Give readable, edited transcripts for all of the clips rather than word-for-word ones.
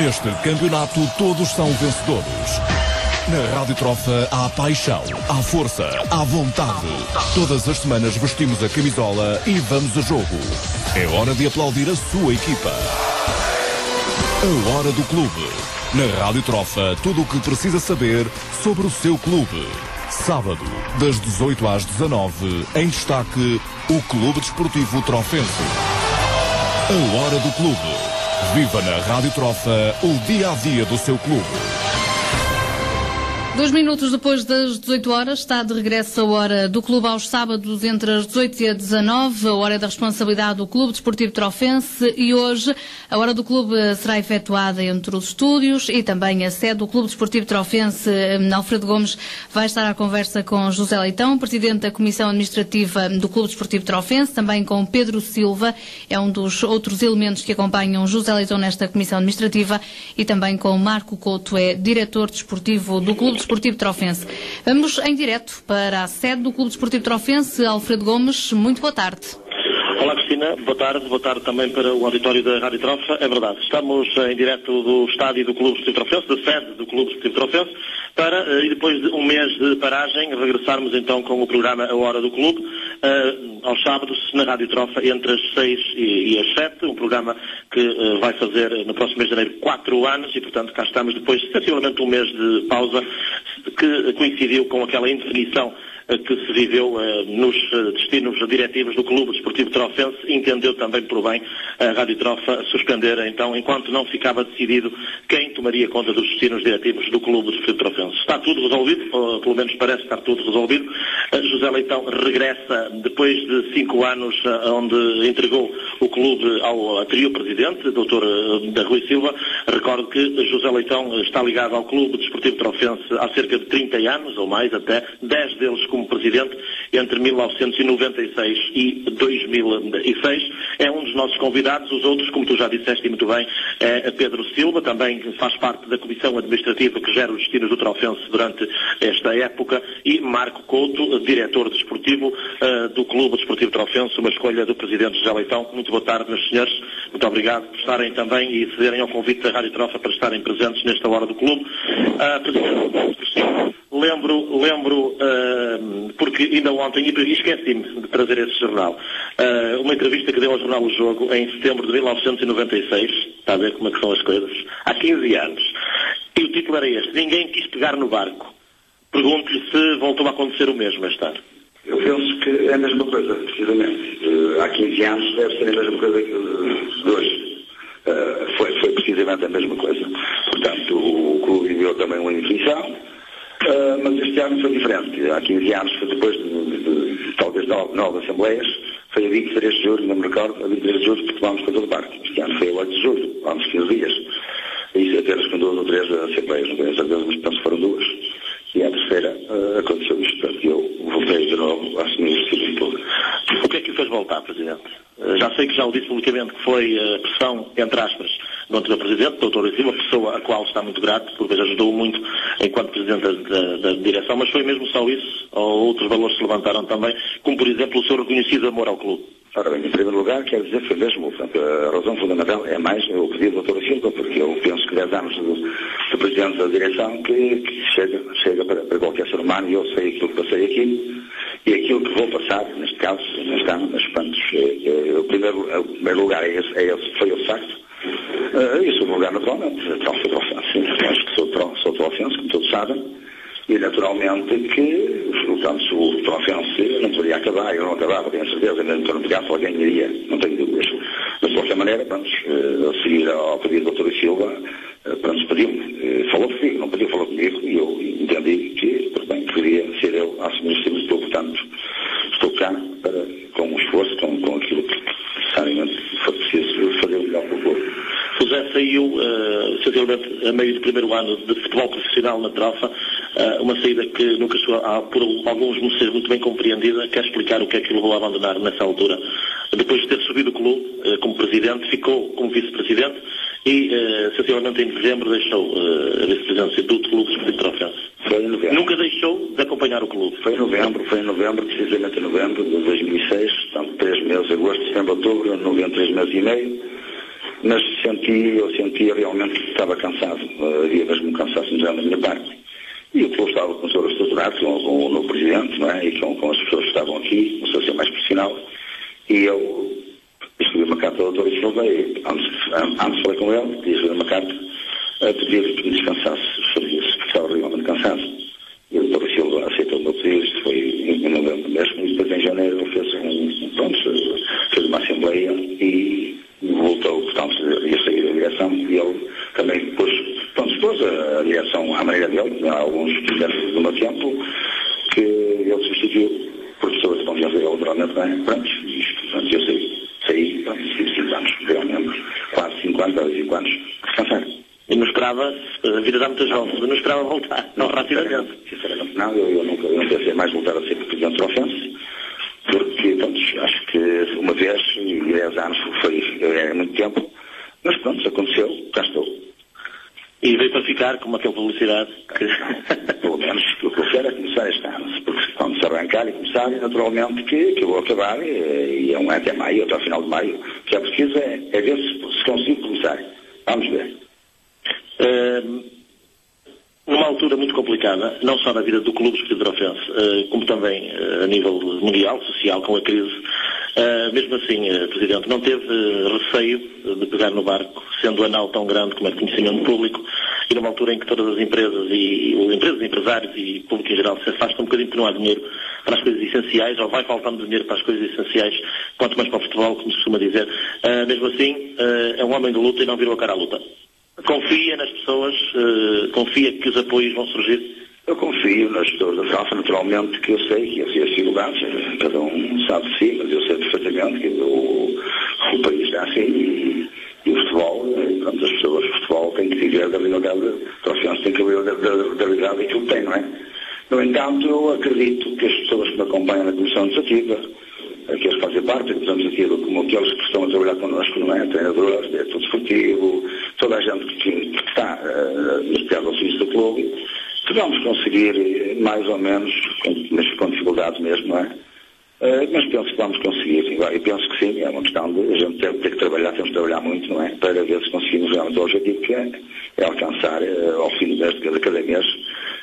Neste campeonato todos são vencedores. Na Rádio Trofa há paixão, há força, há vontade. Todas as semanas vestimos a camisola e vamos a jogo. É hora de aplaudir a sua equipa. A hora do clube. Na Rádio Trofa, tudo o que precisa saber sobre o seu clube. Sábado, das 18 às 19, em destaque, o Clube Desportivo Trofense. A hora do clube. Viva na Rádio Trofa o dia-a-dia do seu clube. 2 minutos depois das 18 horas, está de regresso a hora do clube aos sábados entre as 18 e as 19, a hora da responsabilidade do Clube Desportivo Trofense, e hoje a hora do clube será efetuada entre os estúdios e também a sede do Clube Desportivo Trofense. Alfredo Gomes vai estar à conversa com José Leitão, presidente da Comissão Administrativa do Clube Desportivo Trofense, também com Pedro Silva, é um dos outros elementos que acompanham José Leitão nesta Comissão Administrativa, e também com Marco Couto, é diretor desportivo do Clube Desportivo Trofense. Vamos em direto para a sede do Clube Desportivo Trofense. Alfredo Gomes, muito boa tarde. Olá, Cristina, boa tarde também para o auditório da Rádio Trofa. É verdade, estamos em direto do estádio do Clube Desportivo Trofense, da sede do Clube Desportivo Trofense, para, e depois de um mês de paragem, regressarmos então com o programa A Hora do Clube, aos sábados, na Rádio Trofa, entre as 6 e as 7, um programa que vai fazer no próximo mês de janeiro 4 anos, e portanto cá estamos depois, sensivelmente um mês de pausa, que coincidiu com aquela indefinição que se viveu nos destinos diretivos do Clube Desportivo Trofense. Entendeu também por bem a Rádio Trofa suspender, então, enquanto não ficava decidido quem tomaria conta dos destinos diretivos do Clube Desportivo Trofense. Está tudo resolvido, ou pelo menos parece estar tudo resolvido. José Leitão regressa depois de 5 anos, onde entregou o clube ao anterior presidente, Dr. da Rui Silva. Recordo que José Leitão está ligado ao Clube Desportivo Trofense há cerca de 30 anos, ou mais até, 10 deles como presidente, entre 1996 e 2006. É um dos nossos convidados. Os outros, como tu já disseste muito bem, é Pedro Silva, também faz parte da Comissão Administrativa que gera os destinos do Trofense durante esta época, e Marco Couto, diretor desportivo do Clube Desportivo Trofense, uma escolha do presidente José Leitão. Muito boa tarde, meus senhores. Muito obrigado por estarem também e cederem ao convite da Rádio Trofa para estarem presentes nesta hora do clube. Presidente, lembro porque ainda ontem, e esqueci-me de trazer esse jornal, uma entrevista que deu ao jornal O Jogo em setembro de 1996, está a ver como é que são as coisas, há 15 anos, e o título era este: Ninguém quis pegar no barco. Pergunto-lhe se voltou a acontecer o mesmo este ano. Eu penso que é a mesma coisa, precisamente. Há 15 anos deve ser a mesma coisa que de hoje. Foi precisamente a mesma coisa. Portanto, o clube viveu também uma indefinição, mas este ano foi diferente. Há 15 anos, depois de talvez 9 assembleias, foi a 23 de julho, não me recordo, a 23 de julho que tomámos conta do barco. Este ano foi a 8 de julho, há uns 15 dias. Isso apenas com 2 ou 3 assembleias, não tenho certeza, mas penso que foram 2. E a terceira aconteceu isto. Portanto, eu voltei de novo a assumir este tipo de público. O que é que o fez voltar, Presidente? Já sei que já o disse publicamente que foi pressão, entre aspas, do anterior Presidente, Dr. Rui Silva, pessoa a qual está muito grato, porque ajudou muito enquanto Presidente da direção, mas foi mesmo só isso? Ou outros valores se levantaram também, como por exemplo o seu reconhecido amor ao clube? Ora bem, em primeiro lugar, quero dizer que foi mesmo, portanto, a razão fundamental é mais o pedido do Dr. Silva, porque eu penso que 10 anos de Presidente da direção que chega para qualquer ser humano, e eu sei aquilo que passei aqui, e aquilo que vou passar, neste caso, neste ano, nas Pantos. O primeiro lugar foi o facto. E o segundo lugar, naturalmente, acho que sou trofense, como todos sabem, e naturalmente que portanto, o Trofense não poderia acabar, eu não acabava, tenho certeza, mesmo que eu não pegasse, alguém iria, não tenho dúvidas. Mas de qualquer maneira, a seguir ao pedido do Dr. Silva, pediu-me, falou comigo, não pediu, falou comigo, e eu entendi que, bem, queria ser eu a assumir os temas, portanto, estou cá com um esforço, com aquilo que necessariamente for preciso fazer o melhor para o povo. José saiu, sensivelmente, a meio do primeiro ano de futebol profissional na Trofa, uma saída que nunca chegou, por alguns não ser muito bem compreendida. Quer explicar o que é que o levou a abandonar nessa altura? Depois de ter subido o clube como presidente, ficou como vice-presidente e, sensivelmente, em dezembro deixou a vice-presidência do Clube Desportivo Trofense. Foi em novembro. Nunca deixou de acompanhar o clube. Foi em novembro, precisamente em novembro de 2006, portanto 3 meses, agosto, setembro, outubro, novembro, 3 meses e meio. mas eu sentia realmente que estava cansado, havia mesmo um cansaço já da minha parte. E o clube estava com o seu estruturado, com o novo presidente, não é? E com as pessoas que estavam aqui, começou a ser mais profissional, e eu escrevi uma carta ao Dr. Silva, e antes falei com ele, e escrevi uma carta a pedir que me descansasse os serviços, porque estava realmente cansado. E o Dr. Silva aceitou o meu pedido, isto foi em novembro mesmo, e depois em janeiro ele fez uma assembleia e voltou, portanto, ia sair da direção, e ele também pôs a direção à maneira dele, há alguns projetos do meu tempo, que ele substituiu por pessoas de confiança dele, naturalmente, não é? Pronto, eu saí, tive 5 anos, realmente, quase 5 anos, descansar. E não esperava, a vida dá muitas voltas, não esperava voltar, não rapidamente. Sinceramente não, eu não pensei mais voltar a ser presidente do Trofense, porque, pronto, acho que uma vez, e 10 anos é muito tempo, mas pronto, aconteceu, cá estou. E veio para ficar com aquela publicidade que... Pelo menos o que eu quero é começar este ano, porque quando se arrancar e começar, naturalmente que eu vou acabar, e é um até maio, até ao final de maio, o que é preciso é ver se consigo começar. Vamos ver. Numa altura muito complicada, não só na vida do Clube Desportivo Trofense, como também a nível mundial, social, com a crise, mesmo assim, Presidente, não teve receio de pegar no barco, sendo a nau tão grande como é de conhecimento público, e numa altura em que todas as empresas, empresários e público em geral se afastam um bocadinho porque não há dinheiro para as coisas essenciais, ou vai faltando dinheiro para as coisas essenciais, quanto mais para o futebol, como se costuma dizer. Mesmo assim, é um homem de luta e não virou a cara à luta. Confia nas pessoas, confia que os apoios vão surgir? Eu confio nas pessoas da França, naturalmente, que eu sei que as dificuldades, cada um sabe de si, mas eu sei perfeitamente que o país está assim e o futebol, pronto, as pessoas do futebol têm que viver da realidade, o Trofense tem que viver da realidade daquilo que tem, não é? No entanto, eu acredito que as pessoas que me acompanham na Comissão Administrativa, aqueles que fazem parte da Comissão Administrativa, como aqueles que estão a trabalhar connosco, não é? Treinadores, diretor desportivo, toda a gente que está nos piores auxílios do clube, que vamos conseguir mais ou menos, mas com dificuldades mesmo, não é? Mas penso que vamos conseguir, e penso que sim, é uma questão de a gente ter que trabalhar, temos que trabalhar muito, não é? Para ver se conseguimos realmente o objetivo, que é alcançar ao fim do mês, de cada mês,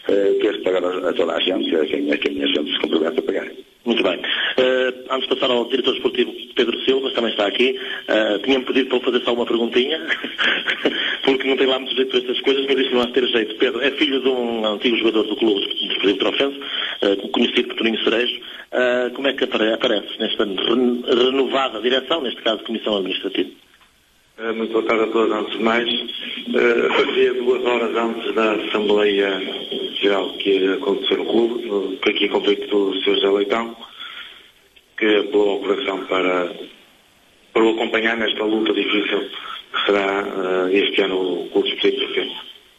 ter que pagar a toda a gente, a quem a gente se compromete a pagar. Muito bem. Antes de passar ao diretor esportivo Pedro Silva, que também está aqui, tinha-me pedido para ele fazer só uma perguntinha, porque não tem lá muito jeito para estas coisas, mas isto não há de ter jeito. Pedro é filho de um antigo jogador do Clube Desportivo Trofense, conhecido por Toninho Cerejo. Como é que aparece nesta renovada direção, neste caso Comissão Administrativa? Muito boa tarde a todos. Antes de mais, fazia 2 horas antes da Assembleia Geral que ia acontecer no clube, que aqui convite do Sr. José Leitão, que apelou ao coração para o acompanhar nesta luta difícil que será este ano o Clube Desportivo Trofense.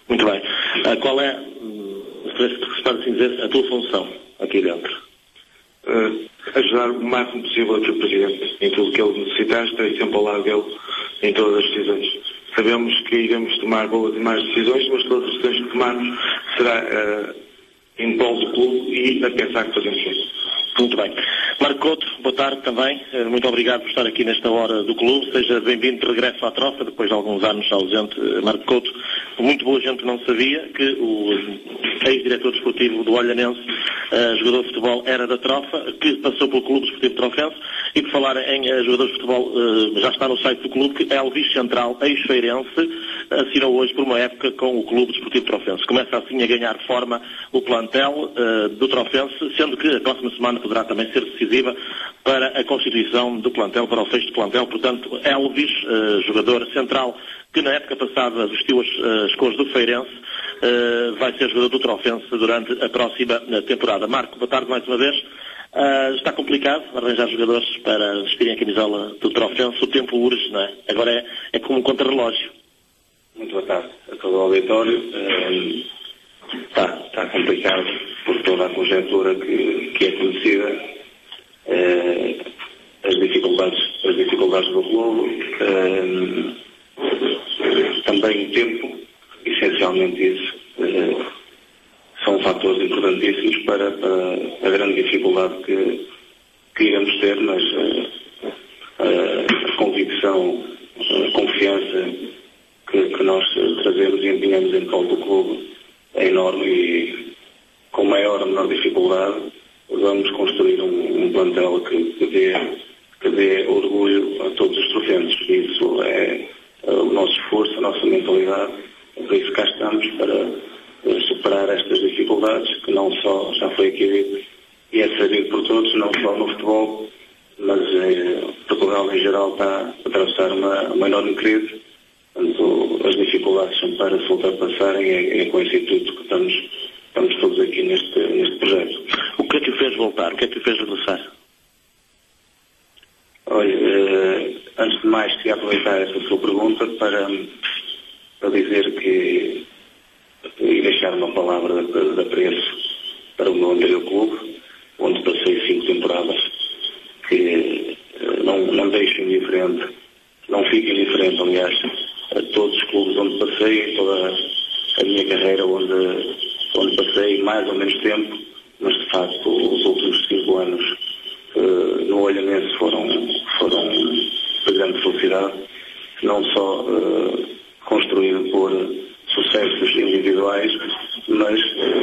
Muito bem. Qual é, se pode assim dizer, a tua função aqui dentro? Ajudar o máximo possível aqui o Presidente em tudo o que ele necessitar, estarei sempre ao lado dele em todas as decisões. Sabemos que iremos tomar boas e más decisões, mas todas as decisões que tomarmos será em prol do clube e a pensar que fazemos isso. Muito bem. Marco Couto, boa tarde também. Muito obrigado por estar aqui nesta hora do clube. Seja bem-vindo de regresso à trofa, depois de alguns anos ausente. Marco Couto, muito boa gente não sabia que o ex-diretor desportivo do Olhanense, jogador de futebol, era da trofa, que passou pelo Clube Desportivo Trofense, e por falar em jogador de futebol, já está no site do clube, que Elvis Central, ex-feirense, assinou hoje por uma época com o Clube Desportivo Trofense. Começa assim a ganhar forma o plantel do Trofense, sendo que a próxima semana poderá também ser decisiva para a constituição do plantel, para o fecho do plantel. Portanto, Elvis, jogador central, que na época passada vestiu as cores do Feirense, vai ser jogador do Trofense durante a próxima temporada. Marco, boa tarde mais uma vez. Está complicado arranjar jogadores para vestirem a camisola do Trofense. O tempo urge, não é? Agora é como um contrarrelógio. Muito boa tarde a todo o auditório. Está complicado por toda a conjectura que é conhecida, as dificuldades do clube, também o tempo, essencialmente isso, são fatores importantíssimos para a grande dificuldade que iremos ter, mas a convicção, a confiança confiança que nós trazemos e empenhamos em prol do clube é enorme e com maior ou menor dificuldade vamos construir um plantel que dê orgulho a todos os trofenses. Isso é o nosso esforço, a nossa mentalidade. Por isso cá estamos para superar estas dificuldades que não só já foi aqui dito e é sabido por todos, não só no futebol, mas Portugal em geral está a atravessar uma enorme crise. Portanto, as dificuldades são para se ultrapassarem, é com esse intuito que estamos todos aqui neste projeto. O que é que o fez voltar? O que é que o fez regressar? Olha, antes de mais queria aproveitar essa sua pergunta para dizer que e deixar uma palavra de apreço para o meu anterior clube, onde passei 5 temporadas, que não deixo indiferente, não fico indiferente, aliás, a todos os clubes onde passei, toda a minha carreira onde passei mais ou menos tempo, mas de facto os últimos 5 anos no Olhanense foram de grande felicidade, não só construído por sucessos individuais, mas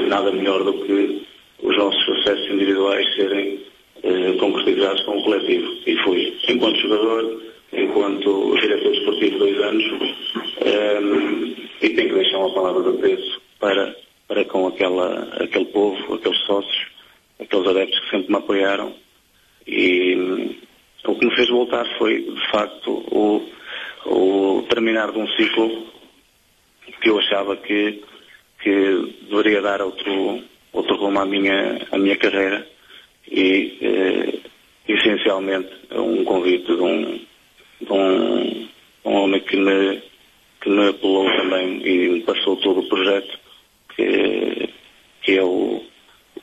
nada melhor do que os nossos sucessos individuais serem concretizados com o coletivo. E fui, enquanto jogador, enquanto diretor desportivo 2 anos, e tenho que deixar uma palavra de apreço para com aquele povo, aqueles sócios, aqueles adeptos que sempre me apoiaram. E o que me fez voltar foi, de facto, o terminar de um ciclo que eu achava que deveria dar outro rumo à minha carreira e essencialmente um convite de um homem que me apelou também e me passou todo o projeto, que é o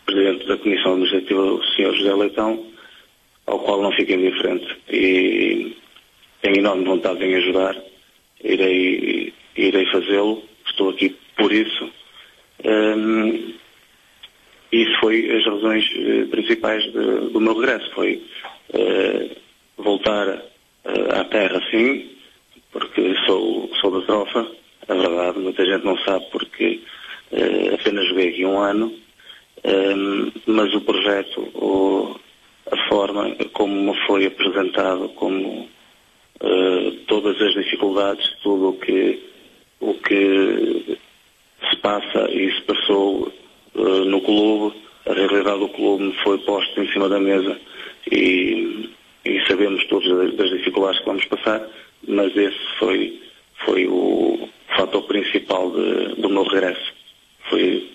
Presidente da Comissão Administrativa, o Sr. José Leitão, ao qual não fico indiferente e tenho enorme vontade em ajudar. Irei fazê-lo, estou aqui por isso. Isso foi as razões principais do meu regresso. Foi voltar à terra, sim, porque sou da Trofa, é verdade, muita gente não sabe porque apenas joguei aqui 1 ano, mas o projeto, a forma como me foi apresentado, como todas as dificuldades, tudo o que se passa e se passou no clube, a realidade do clube me foi posta em cima da mesa e sabemos todos das dificuldades que vamos passar, mas esse foi o fator principal do meu regresso. Foi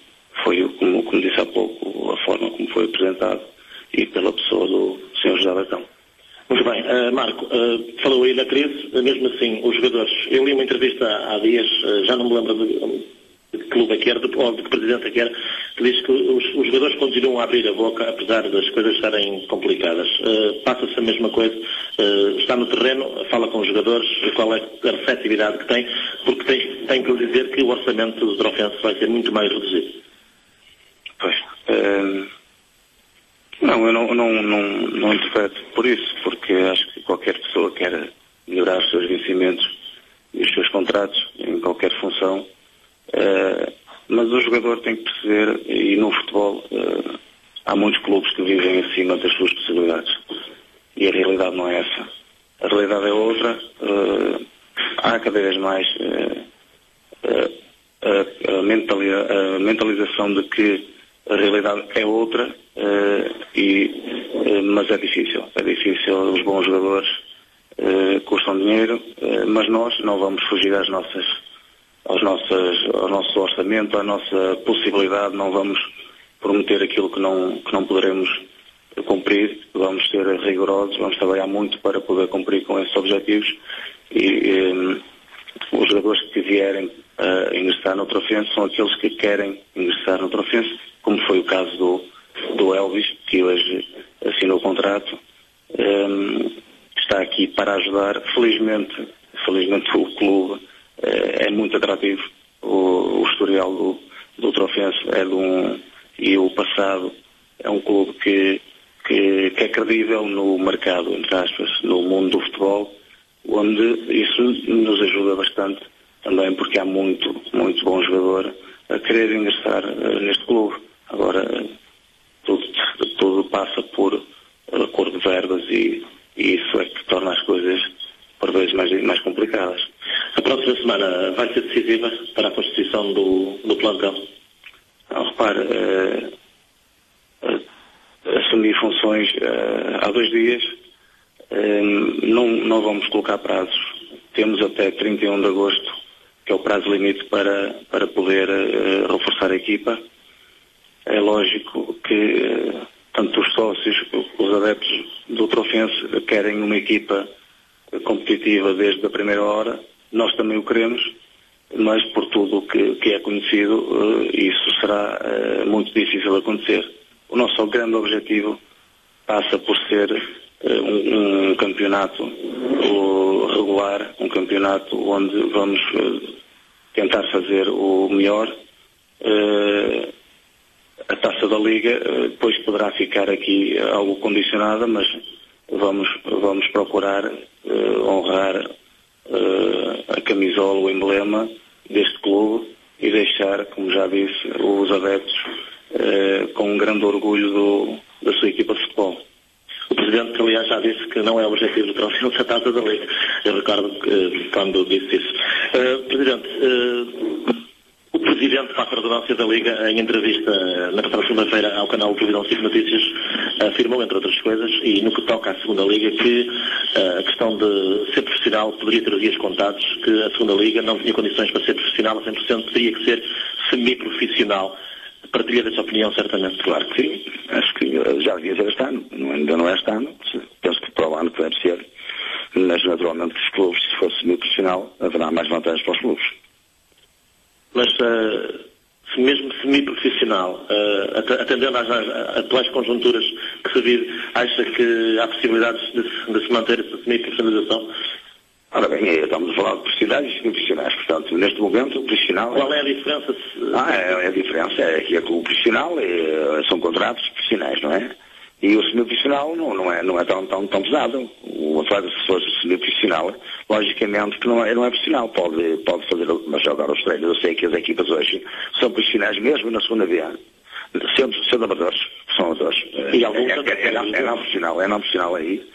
como disse há pouco, a forma como foi apresentado e pela pessoa do Sr. José Leitão. Muito bem. Marco, falou aí na crise, mesmo assim, os jogadores, eu li uma entrevista há dias, já não me lembro de que clube é que era, ou de que presidente é que era, que diz que os jogadores continuam a abrir a boca, apesar das coisas estarem complicadas. Passa-se a mesma coisa, está no terreno, fala com os jogadores, qual é a receptividade que tem, porque tem que lhe dizer que o orçamento do Trofense vai ser muito mais reduzido. Pois, não, eu não interpreto por isso, porque acho que qualquer pessoa quer melhorar os seus vencimentos e os seus contratos em qualquer função, mas o jogador tem que perceber, e no futebol há muitos clubes que vivem acima das suas possibilidades e a realidade não é essa. A realidade é outra. Há cada vez mais a mentalização de que a realidade é outra, mas é difícil. É difícil, os bons jogadores custam dinheiro, mas nós não vamos fugir ao nosso orçamento, à nossa possibilidade, não vamos prometer aquilo que não poderemos cumprir, vamos ser rigorosos, vamos trabalhar muito para poder cumprir com esses objetivos e os jogadores que vierem a ingressar no Trofense são aqueles que querem ingressar no Trofense, como foi o caso do Elvis, que hoje assinou o contrato, está aqui para ajudar. Felizmente o clube é muito atrativo, o historial do Trofense e o passado é um clube que é credível no mercado, entre aspas, no mundo do futebol, onde isso nos ajuda bastante também, porque há muito bom jogador a querer ingressar neste clube. Agora, tudo passa por acordo de verbas e isso é que torna as coisas por vezes mais complicadas. A próxima semana vai ser decisiva para a constituição do plantel? Repare, assumir funções há 2 dias, não vamos colocar prazos. Temos até 31 de agosto, que é o prazo limite para poder reforçar a equipa. É lógico que tanto os sócios, os adeptos do Trofense querem uma equipa competitiva desde a primeira hora. Nós também o queremos, mas por tudo o que é conhecido, isso será muito difícil de acontecer. O nosso grande objetivo passa por ser um campeonato regular, um campeonato onde vamos tentar fazer o melhor. A taça da Liga depois poderá ficar aqui algo condicionada, mas vamos procurar honrar a camisola, o emblema deste clube e deixar, como já disse, os adeptos com um grande orgulho da sua equipa de futebol. O Presidente, que aliás já disse que não é o objetivo do Trofense a taça da Liga. Eu recordo quando disse isso. Presidente, o Presidente, para a redundância da Liga, em entrevista na passada segunda-feira ao canal Televisão 5 Notícias, afirmou, entre outras coisas, e no que toca à segunda Liga, que a questão de ser profissional poderia ter os dias contados, que a segunda Liga não tinha condições para ser profissional a 100%, teria que ser semi-profissional. Partilha dessa opinião, certamente. Claro que sim. Acho que já devia ser este ano. Ainda não é este ano. Penso que para o ano que deve ser. Mas, naturalmente, que os clubes, se fosse semi-profissional, haverá mais vantagens para os clubes. Mas, mesmo semi-profissional, atendendo às atuais conjunturas que se vive, acha que há possibilidades de se manter essa semi-profissionalização? Ora bem, estamos a falar de profissionais e semi-profissionais. Portanto, neste momento, o profissional... Qual é a diferença? A diferença é que o profissional são contratos profissionais, não é? E o semi-profissional não é tão pesado. O atleta, se fosse semi-profissional, logicamente que não é profissional. Pode fazer, mas jogar aos treinos. Eu sei que as equipas hoje são profissionais mesmo na segunda via. Sendo amadores, são amadores. E alguns é não profissional aí.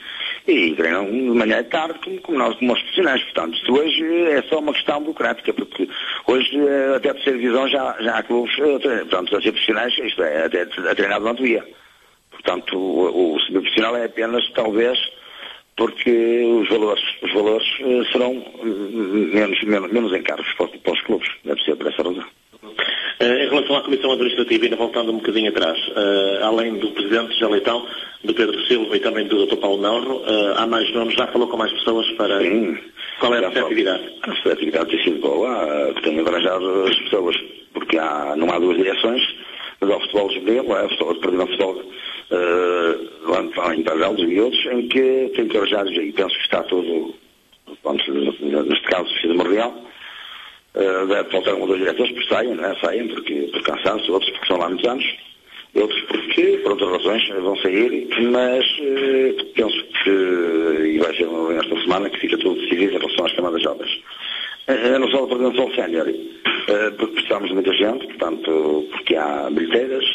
E treinam de manhã e tarde como os profissionais. Portanto, isto hoje é só uma questão burocrática, porque hoje até a terceira divisão já há clubes, portanto, a ser profissionais, isto é, até a treinar durante o dia. Portanto, o semi-profissional é apenas, talvez, porque os valores serão menos encargos para os clubes. Deve ser por essa razão. Em relação à Comissão Administrativa, ainda voltando um bocadinho atrás, além do Presidente José Leitão, do Pedro Silva e também do Dr. Paulo Melro, há mais nomes, já falou com mais pessoas para... Sim. Qual é a receptividade? A receptividade tem sido boa, que tenho arranjado as pessoas, porque não há 2 direções, mas há o futebol juvenil, o futebol lá em Barrelos e outros, em que tenho que arranjar, e penso que está tudo, neste caso, fiz uma reunião. Deve faltar 1 ou 2 diretores, porque saem por cansaço, outros porque são lá muitos anos, outros porque, por outras razões, vão sair, mas penso que, e vai ser esta semana, que fica tudo decidido em relação às camadas jovens. Não só da Coordenação Sénior, porque precisamos de muita gente, portanto, porque há bilheteiras,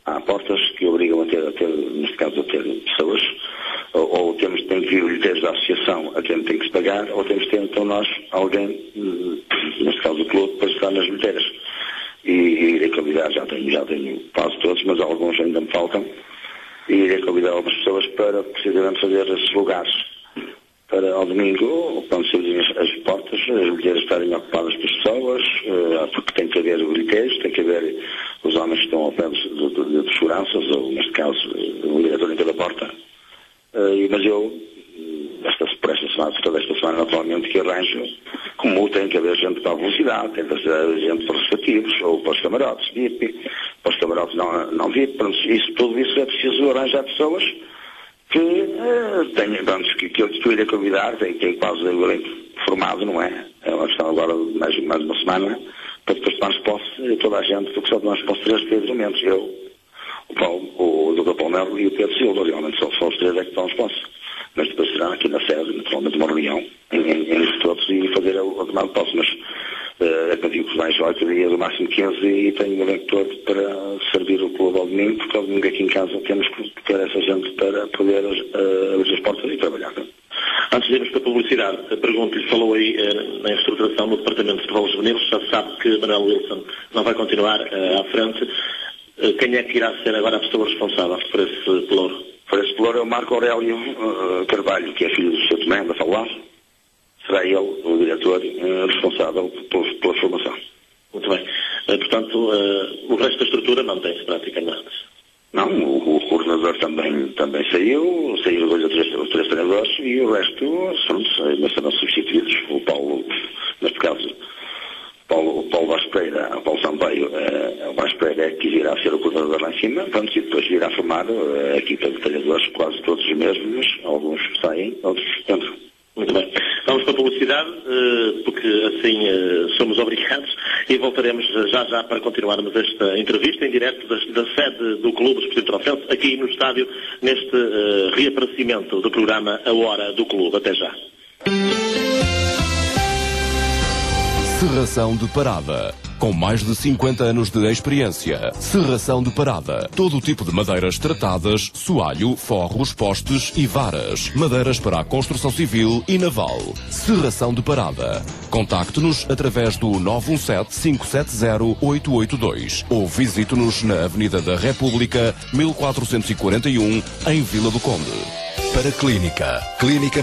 há portas que obrigam a ter, neste caso, a ter pessoas, ou temos que vir bilheteiros da associação a quem tem que se pagar, ou temos que ter, então, nós, alguém, neste caso o clube, para estar nas bilheteiras. E irei convidar, já tenho quase todos, mas alguns ainda me faltam, e irei convidar algumas pessoas para, precisamente, fazer esses lugares. Para ao domingo, quando se abrirem as portas, as bilheteiras estarem ocupadas pelas pessoas, porque tem que haver bilheteiros, tem que haver os homens que estão ao pé de seguranças, ou neste caso, o diretor em cada porta. Mas eu, por esta semana, toda esta semana, naturalmente, que arranjo, como tem que haver gente para a velocidade, tem que haver gente para os respectivos, ou para os camarotes VIP, para os camarotes não VIP, tudo isso é preciso arranjar pessoas que que eu irei convidar, tem quase o elenco formado, não é? É uma questão agora de mais uma semana, para depois tomarmos posse, toda a gente, porque só tomamos posse 3 elementos, eu, o Paulo, o Dr. Paulo Melro e o Pedro Silva, realmente só os 3 que tomamos posse. Mas depois será aqui na sede, naturalmente, uma reunião em votos e fazer a tomada de posse, mas é que eu digo que os mais jovens teria do máximo 15 e tenho um elenco todo para servir o clube ao domingo, porque ao domingo aqui em casa temos que ter essa gente para poder abrir as portas e trabalhar. Antes de irmos para a publicidade, pergunto-lhe, falou aí na estruturação no Departamento de Futebol Juvenil, já se sabe que Manuel Wilson não vai continuar à frente. Quem é que irá ser agora a pessoa responsável por esse pelouro? Por esse pelouro é o Marco Aurélio Carvalho, que é filho do Sr. Tomé, da Falar. Será ele o diretor responsável pela formação. Muito bem. Portanto, o resto da estrutura mantém-se praticamente. Não, o coordenador também saíram 2 ou 3 treinadores e o resto, mas serão substituídos. O Paulo, neste caso, o Paulo Vaz Pereira, o Paulo Sampaio, o Vaz Pereira é que virá ser o coordenador lá em cima, e depois virá formar a equipa de treinadores, quase todos os mesmos, alguns saem, outros entram. Muito bem. Vamos para a publicidade, porque assim somos obrigados, e voltaremos já para continuarmos esta entrevista em direto da sede do Clube Desportivo Trofense, aqui no estádio, neste reaparecimento do programa A Hora do Clube. Até já. Serração de Parada. Com mais de 50 anos de experiência. Serração de Parada. Todo o tipo de madeiras tratadas, soalho, forros, postes e varas. Madeiras para a construção civil e naval. Serração de Parada. Contacte-nos através do 917-570-882 ou visite-nos na Avenida da República, 1441, em Vila do Conde. Para Clínica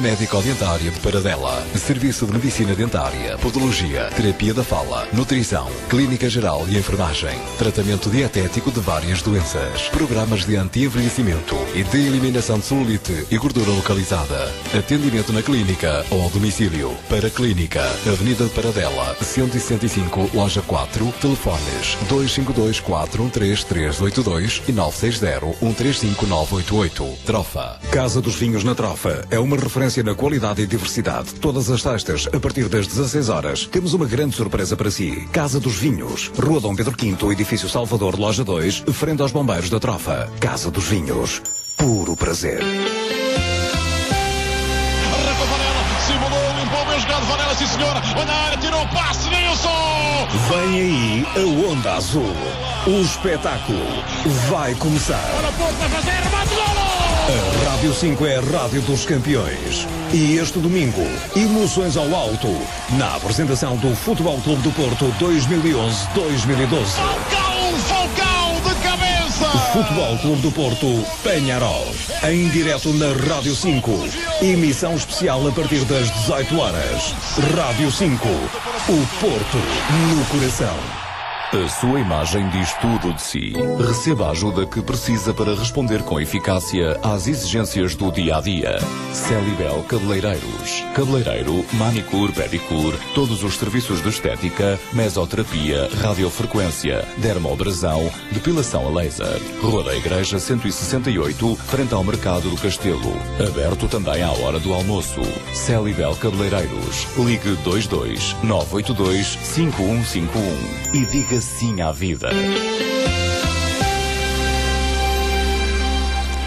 Médico-Dentária de Paradela. Serviço de Medicina Dentária, Podologia, Terapia da Fala, Nutrição, Clínica Geral e Enfermagem. Tratamento dietético de várias doenças. Programas de anti-envelhecimento e de eliminação de celulite e gordura localizada. Atendimento na clínica ou ao domicílio. Para Clínica, Avenida de Paradela, 165, Loja 4. Telefones 252-413-382 e 960-135-988. Trofa. Casa dos Vinhos na Trofa é uma referência na qualidade e diversidade. Todas as sextas, a partir das 16 horas, temos uma grande surpresa para si. Casa dos Vinhos, Rua Dom Pedro V, Edifício Salvador, Loja 2, frente aos Bombeiros da Trofa. Casa dos Vinhos, puro prazer. Arrancou Varela, simulou, limpou bem jogado Varela, sim senhora, olha a área, tirou o passe, Nilson! Vem aí a Onda Azul. O espetáculo vai começar. Olha pouco, vai fazer, remate, golo! A Rádio 5 é a rádio dos campeões. E este domingo, emoções ao alto, na apresentação do Futebol Clube do Porto 2011-2012. Falcão de cabeça! Futebol Clube do Porto, Peñarol. Em direto na Rádio 5. Emissão especial a partir das 18 horas. Rádio 5. O Porto no coração. A sua imagem diz tudo de si. Receba a ajuda que precisa para responder com eficácia às exigências do dia-a-dia. Celibel Cabeleireiros. Cabeleireiro, manicure, pedicure, todos os serviços de estética, mesoterapia, radiofrequência, dermoabrasão, depilação a laser. Rua da Igreja 168, frente ao Mercado do Castelo. Aberto também à hora do almoço. Celibel Cabeleireiros. Ligue 22 982 5151 e diga sim à vida.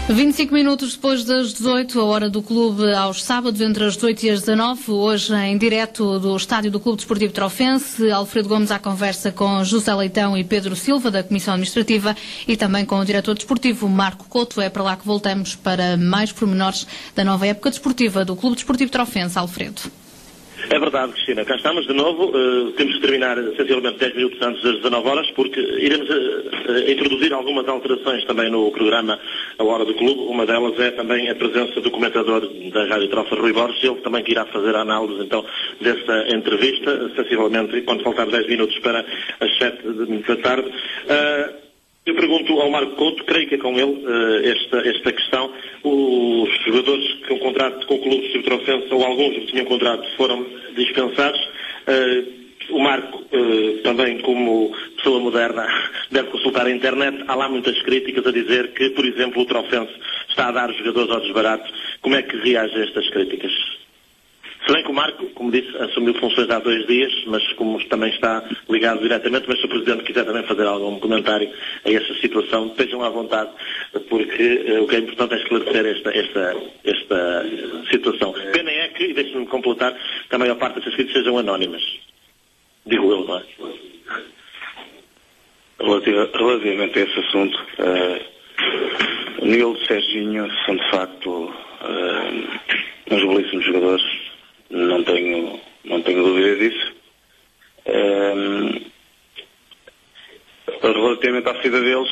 25 minutos depois das 18, a hora do clube aos sábados, entre as 18 e as 19, hoje em direto do estádio do Clube Desportivo Trofense. Alfredo Gomes à conversa com José Leitão e Pedro Silva, da Comissão Administrativa, e também com o diretor desportivo Marco Couto. É para lá que voltamos para mais pormenores da nova época desportiva do Clube Desportivo Trofense. Alfredo. É verdade, Cristina. Cá estamos de novo. Temos que terminar essencialmente 10 minutos antes das 19 horas, porque iremos introduzir algumas alterações também no programa A Hora do Clube. Uma delas é também a presença do comentador da Rádio Trofa, Rui Borges, ele também que irá fazer a análise então desta entrevista, sensivelmente quando faltar 10 minutos para as 7 da tarde. Eu pergunto ao Marco Couto, creio que é com ele esta questão. Os jogadores com contrato com o Clube Desportivo Trofense, ou alguns que tinham contrato, foram dispensados. O Marco, também como pessoa moderna, deve consultar a internet. Há lá muitas críticas a dizer que, por exemplo, o Trofense está a dar jogadores ao desbarato. Como é que reage a estas críticas? Se bem que o Marco, como disse, assumiu funções há 2 dias, mas como também está ligado diretamente, mas se o Presidente quiser também fazer algum comentário a essa situação, estejam à vontade, porque o que é importante é esclarecer esta situação. Pena é que, e deixe-me completar que a maior parte dessas críticas sejam anónimas. Digo eu, não é? Relativamente a esse assunto, o Nilo e Serginho são de facto uns belíssimos jogadores, não tenho dúvida disso. Relativamente à saída deles,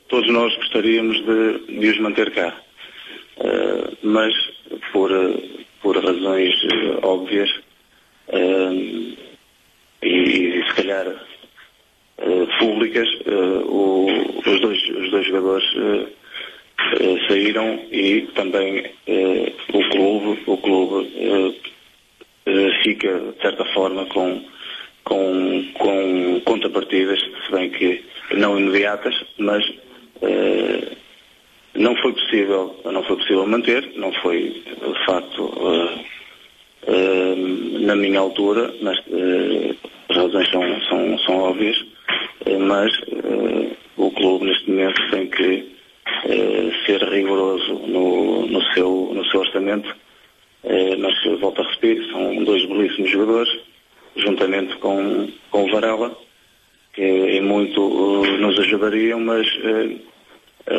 todos nós gostaríamos de os manter cá, mas por razões óbvias e se calhar públicas, os dois jogadores saíram e também o clube fica de certa forma com contrapartidas, se bem que não imediatas, mas não foi possível manter, não foi de facto na minha altura, mas as razões são óbvias, mas o clube neste momento tem que ser rigoroso no seu orçamento, mas volto a repetir, são dois belíssimos jogadores, juntamente com o Varela, que em muito nos ajudariam, mas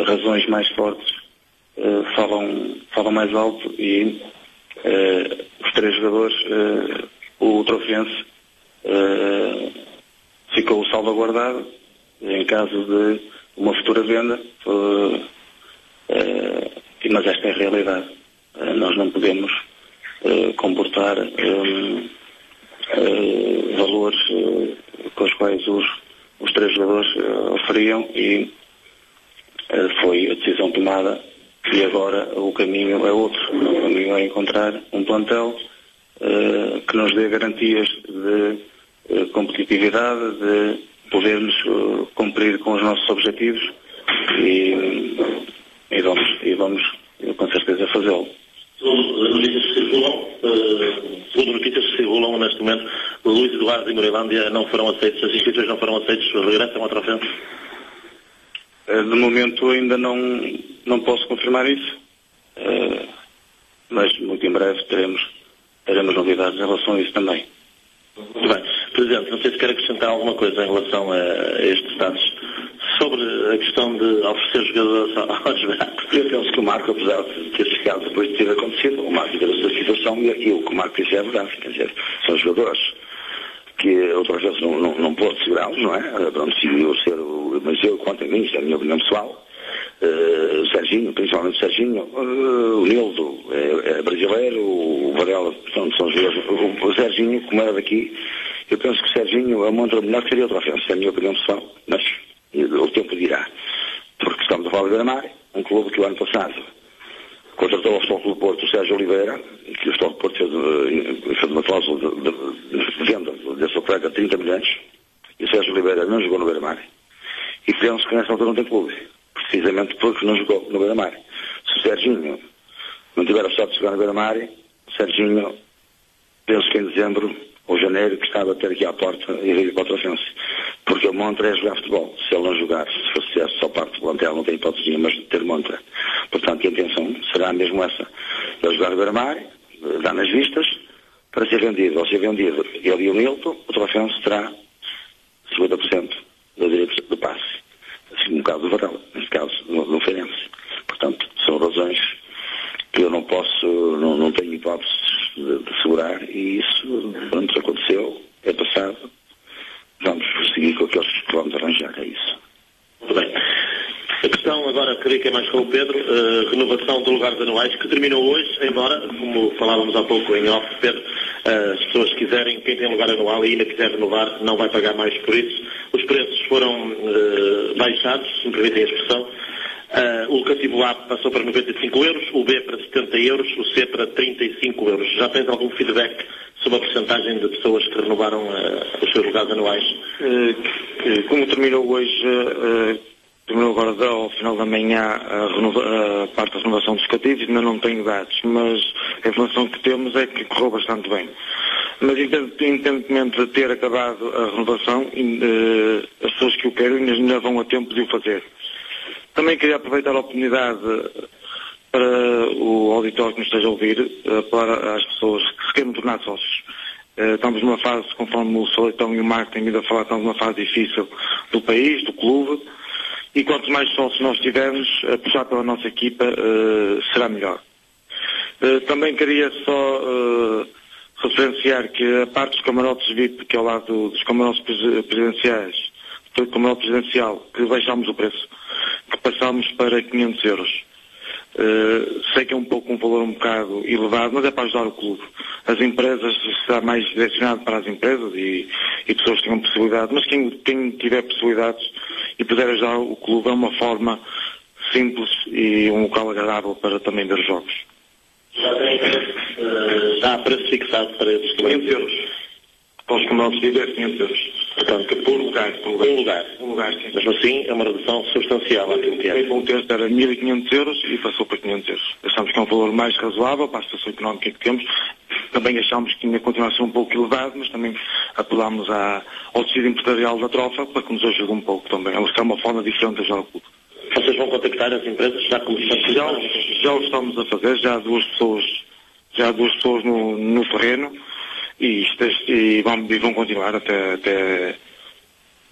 razões mais fortes falam mais alto e os três jogadores, o Trofense ficou salvaguardado em caso de uma futura venda, mas esta é a realidade. Nós não podemos comportar valores com os quais os três jogadores oferiam e foi a decisão tomada e agora o caminho é outro. O caminho é encontrar um plantel que nos dê garantias de competitividade, de podermos cumprir com os nossos objetivos e vamos com certeza fazê-lo. Segundo notícias que circulam neste momento, o Luís Eduardo e Norilândia não foram aceitos, as inscrições não foram aceitas, regressam ao Trofense? De momento ainda não posso confirmar isso, mas muito em breve teremos novidades em relação a isso também. Muito bem. Presidente, não sei se quer acrescentar alguma coisa em relação a estes dados sobre a questão de oferecer jogadores aos buracos. Eu penso que o Marco, apesar de ter chegado depois de ter acontecido, o Marco teve a sua situação e aquilo que o Marco disse é verdade. Quer dizer, são jogadores que outras vezes não pode segurá-los, não é? Pronto, mas eu, quanto a mim, isto é a minha opinião pessoal, o Serginho, principalmente o Serginho, o Nildo é brasileiro, o Varela, portanto, são jogadores. O Serginho, como era daqui, eu penso que o Serginho é uma outra melhor que seria outra ofensa, é a minha opinião pessoal, mas o tempo dirá. Porque estamos a falar de Beira-Mar, um clube que o ano passado contratou ao Futebol Clube do Porto o Sérgio Oliveira, que o Futebol Clube do Porto fez uma cláusula de venda desse operário de 30 milhões, e o Sérgio Oliveira não jogou no Beira-Mar. E penso que nessa altura não tem clube, precisamente porque não jogou no Beira-Mar. Se o Serginho não tiver a sorte de jogar no Beira-Mar, o Serginho, penso que em dezembro ou janeiro, que está a bater aqui à porta e vir para o Trofense. Porque o Montra é jogar futebol. Se ele não jogar, se fosse só parte do plantel, não tem hipótese nenhuma de ter Montra. Portanto, a intenção será mesmo essa. Ele jogar no Beira-Mar, dar nas vistas, para ser vendido. Ao ser vendido, ele e o Milton, o Trofense terá 50% do direito do passe. Assim, no caso do Varela, neste caso, no Feirense. Portanto, são razões que eu não posso, não tenho hipótese de segurar, e isso, pronto, aconteceu, é passado, vamos seguir com aqueles que vamos arranjar, é isso. Muito bem. A questão agora, creio que é mais com o Pedro, renovação de lugares anuais, que terminou hoje, embora, como falávamos há pouco em off, Pedro, as pessoas quiserem, quem tem lugar anual e ainda quiser renovar, não vai pagar mais por isso. Os preços foram baixados, se me permitem a expressão. O locativo A passou para 95 euros, o B para 70 euros, o C para 35 euros. Já tens algum feedback sobre a porcentagem de pessoas que renovaram os seus lugares anuais? Como terminou hoje, terminou agora ao final da manhã a parte da renovação dos cativos, ainda não tenho dados, mas a informação que temos é que correu bastante bem. Mas independentemente de ter acabado a renovação, as pessoas que o querem ainda vão a tempo de o fazer. Também queria aproveitar a oportunidade para o auditório que nos esteja a ouvir, para as pessoas que se queiram tornar sócios. Estamos numa fase, conforme o Saleitão e o Marco têm vindo a falar, estamos numa fase difícil do país, do clube, e quanto mais sócios nós tivermos a puxar pela nossa equipa, será melhor. Também queria só referenciar que a parte dos camarotes VIP, que é ao lado dos camarotes presidenciais, do camarote presidencial, que baixámos o preço, que passámos para 500 euros. Sei que é um valor um bocado elevado, mas é para ajudar o clube. As empresas, está mais direcionado para as empresas e pessoas que tenham possibilidade, mas quem tiver possibilidades e puder ajudar o clube é uma forma simples e um local agradável para também ver jogos. Já há preço fixado para esses 500 euros. Para os camarotes VIP é 500 euros. Portanto, por lugar. Um lugar, sim. Mas assim é uma redução substancial àquilo que é. Um terço era 1.500 euros e passou para 500 euros. Achamos que é um valor mais razoável para a situação económica que temos. Também achamos que ainda continua a ser um pouco elevado, mas também apelámos ao tecido empresarial da Trofa para que nos ajude um pouco também. É uma forma diferente de ajudar o clube. Vocês vão contactar as empresas? Já o estamos a fazer, já há duas pessoas no terreno e vão continuar até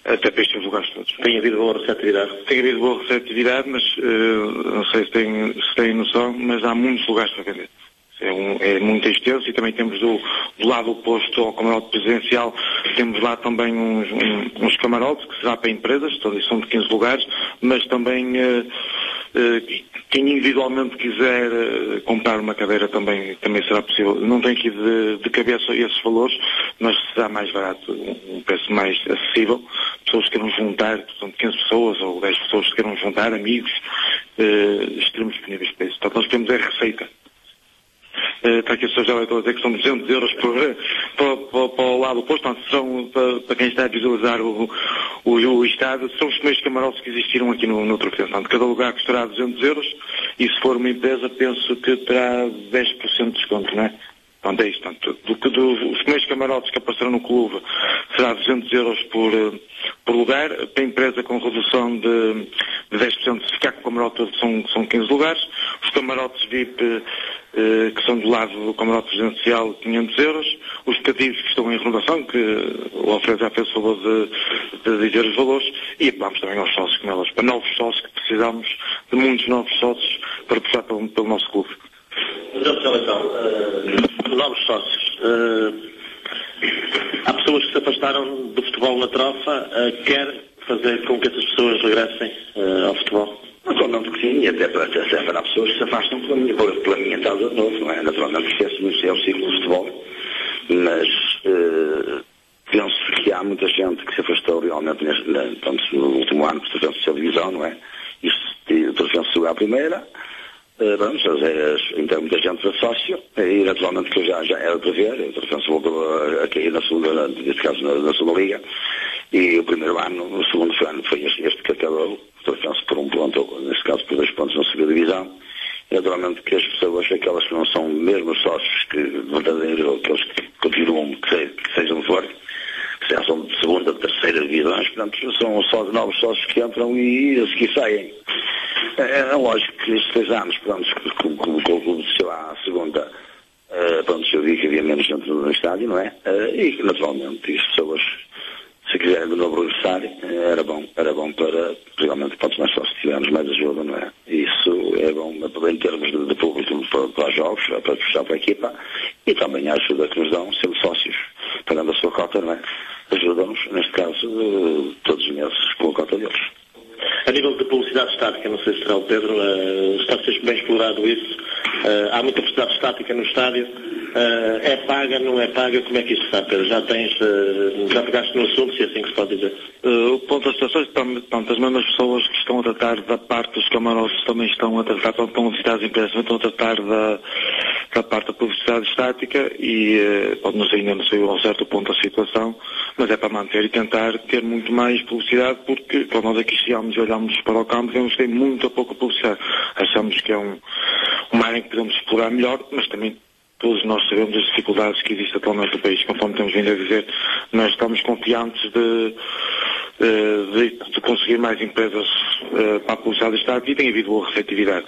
para estes lugares todos. Tem havido boa receptividade? Tem havido boa receptividade, mas não sei se têm noção, mas há muitos lugares para vender. É muito extenso e também temos do lado oposto ao camarote presidencial, temos lá também uns camarotes que será para empresas, todos são de 15 lugares, mas também quem individualmente quiser comprar uma cadeira também será possível. Não tem aqui de cabeça esses valores, mas será mais barato, um preço mais acessível. Pessoas que queiram juntar, portanto 15 pessoas ou 10 pessoas que queiram juntar, amigos, estaremos disponíveis para isso. Portanto, nós temos a receita. Está aqui o Sr. José a dizer que são 200 euros para o lado oposto, portanto, para quem está a visualizar o estádio, são os primeiros camarotes que existiram aqui no Troféu. Portanto, cada lugar custará 200 euros e se for uma empresa penso que terá 10% de desconto, não é? Portanto, é isto. Portanto, os primeiros camarotes que apareceram no clube será 200 euros por lugar, para a empresa com redução de 10%, se ficar com o camarote todo são 15 lugares, os camarotes VIP que são do lado do camarote presidencial 500 euros, os cativos que estão em renovação, que o Alfredo já fez favor de dizer os valores, e apelamos também aos sócios, como elas, para novos sócios, que precisamos de muitos novos sócios para puxar pelo nosso clube. Novos sócios. Há pessoas que se afastaram do futebol na Trofa, quer fazer com que essas pessoas regressem ao futebol? Naturalmente que sim, e até para pessoas que se afastam pela minha entrada de novo, não é? Naturalmente que é o ciclo do futebol, mas penso que há muita gente que se afastou realmente no último ano por terceira divisão, não é? Isto trouxe-se à primeira, vamos então muita gente para sócio, e naturalmente que eu já era para ver, o Trofense voltou a cair na segunda, neste caso na segunda liga, e o primeiro ano, o segundo ano foi este que acabou, o Trofense por um ponto, ou neste caso por 2 pontos na segunda divisão, e naturalmente que as pessoas, aquelas que não são mesmo sócios, que verdadeiro, aqueles que continuam, que sejam de fora, que já são de segunda, terceira divisões, portanto são só de novos sócios que entram e a seguir saem. É lógico que estes 6 anos, pronto, que o clube desceu à segunda, pronto, eu vi que havia menos gente no estádio, não é? E naturalmente as pessoas, se quiserem de novo regressar, era bom para, realmente, quantos mais sócios tivermos, mais ajuda, não é? Isso é bom em termos de público para os jogos, para puxar para a equipa, e também a ajuda que nos dão, sendo sócios, pagando a sua cota, não é? Ajudam-nos, neste caso, todos os meses com a cota deles. A nível de publicidade estática, não sei se será o Pedro, está a ser bem explorado isso. Há muita publicidade estática no estádio. É paga, não é paga? Como é que isto está, Pedro? Já pegaste no assunto, se é assim que se pode dizer? O ponto das situações, portanto, as mesmas pessoas que estão a tratar da parte dos camarotes também estão a tratar, estão a visitar as empresas, também estão a tratar da parte da publicidade estática e, ainda não sei ao certo ponto da situação, mas é para manter e tentar ter muito mais publicidade, porque quando nós aqui chegamos e olhamos para o campo, vemos que tem muito pouca publicidade. Achamos que é uma área que podemos explorar melhor, mas também todos nós sabemos as dificuldades que existem atualmente no país, conforme temos vindo a dizer. Nós estamos confiantes de conseguir mais empresas para a publicidade estática e tem havido boa receptividade.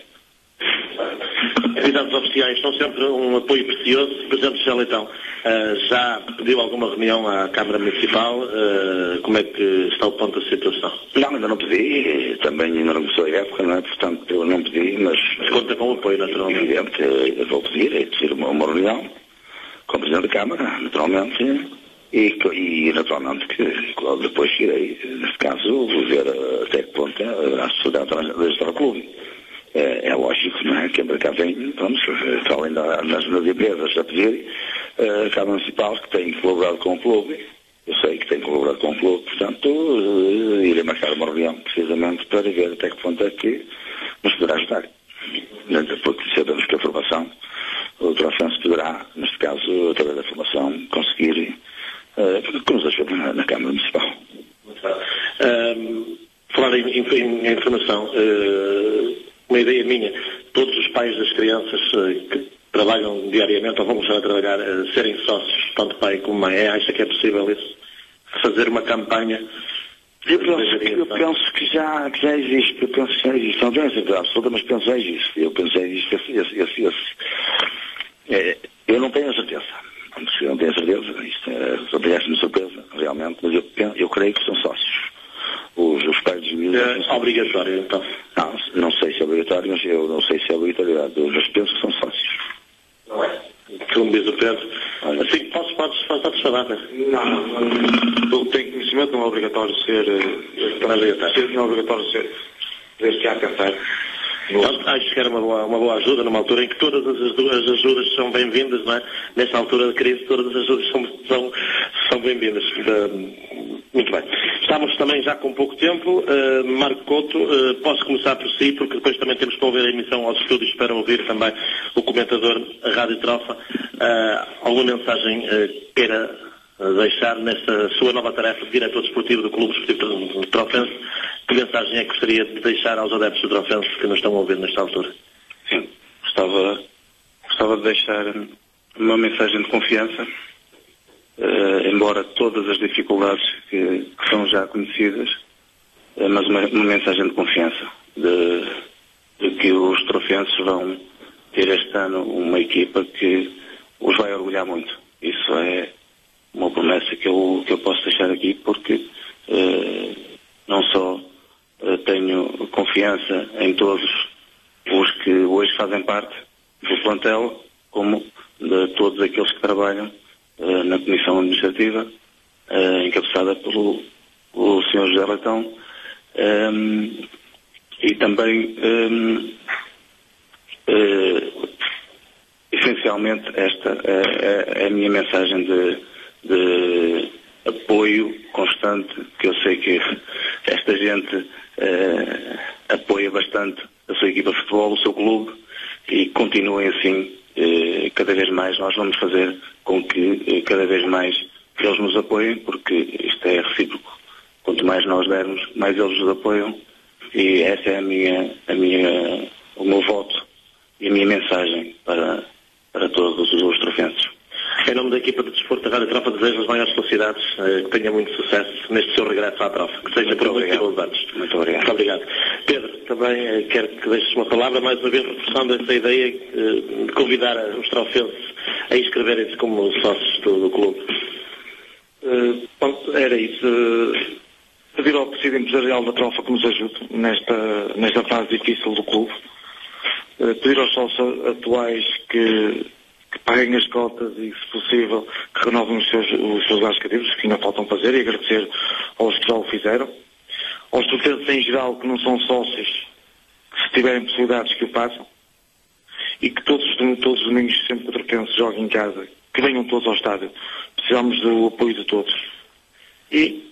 Entidades oficiais são sempre um apoio precioso. Presidente José Leitão, já pediu alguma reunião à Câmara Municipal? Como é que está o ponto da situação? Não, ainda não pedi, também ainda não começou a época, não é? Portanto, eu não pedi, mas conta com o apoio, naturalmente. Evidente, eu vou pedir uma reunião com o Presidente da Câmara, naturalmente, e naturalmente que depois irei, neste caso, ver até que ponto a sociedade da clube. É lógico, não é? Que para cá vem, vamos, além das empresas a pedir, a Câmara Municipal que tem colaborado com o clube, eu sei que tem colaborado com o clube, portanto, irei marcar uma reunião precisamente para ver até que ponto é que nos poderá ajudar. Porque sabemos que a formação, o Trofense poderá, neste caso, através da formação, conseguir que nos ajude na Câmara Municipal. Falar em informação, uma ideia minha, todos os pais das crianças que trabalham diariamente ou vão começar a trabalhar, serem sócios, tanto pai como mãe, acha que é possível isso? Fazer uma campanha? Eu penso que já existe, não tenho certeza absoluta, mas penso que já existe. Eu penso que já existe eu não tenho a certeza. Eu não tenho a certeza, isto só parece-me surpresa, realmente, mas eu creio que são sócios. Os pais dos miúdos... É obrigatório, então? Não sei se é obrigatório, mas eu não sei se é obrigatoriedade. Mas penso que são sócios. Não é? Como diz o Pedro. Assim, podes falar, né? Não. Tenho conhecimento, não é obrigatório ser... Não é obrigatório ser... Desde que há a pensar. Acho que era uma boa ajuda numa altura em que todas as ajudas são bem-vindas, não é? Nesta altura de crise, todas as ajudas são bem-vindas. Muito bem. Estamos também já com pouco tempo. Marco Couto, posso começar por si, porque depois também temos que ouvir a emissão aos estúdios para ouvir também o comentador Rádio Trofa. Alguma mensagem queira deixar nesta sua nova tarefa de diretor desportivo do Clube Desportivo Trofense? Que mensagem é que gostaria de deixar aos adeptos do Trofense que nos estão a ouvir nesta altura? Sim, gostava de deixar uma mensagem de confiança, embora todas as dificuldades que são já conhecidas, mas uma mensagem de confiança, de que os trofenses vão ter este ano uma equipa que os vai orgulhar muito. Isso é uma promessa que eu posso deixar aqui, porque não só tenho confiança em todos os que hoje fazem parte do plantel, como de todos aqueles que trabalham na Comissão Administrativa, encabeçada pelo Sr. José Leitão, e também, essencialmente, esta é a minha mensagem de apoio constante, que eu sei que esta gente apoia bastante a sua equipa de futebol, o seu clube, e continuem assim. Cada vez mais nós vamos fazer com que cada vez mais eles nos apoiem, porque isto é recíproco. Quanto mais nós dermos, mais eles nos apoiam, e essa é o meu voto e a minha mensagem para todos os trofenses. Em nome da equipa de desporto da Rádio Trofa, desejo as maiores felicidades, que tenha muito sucesso neste seu regresso à Trofa, que seja por muitos bons anos. Muito obrigado. Muito obrigado. Pedro, também quero que deixes uma palavra, mais uma vez reforçando essa ideia de convidar os trofenses a inscreverem-se como sócios do clube. Era isso. Pedir ao Presidente Empresarial da Trofa que nos ajude nesta fase difícil do clube. Pedir aos sócios atuais que paguem as cotas e, se possível, que renovem os seus lugares cativos, que ainda faltam fazer, e agradecer aos que já o fizeram. Aos trofenses em geral que não são sócios, que se tiverem possibilidades que o façam, e que todos os domingos, sempre que o trofense jogue em casa, que venham todos ao estádio. Precisamos do apoio de todos. E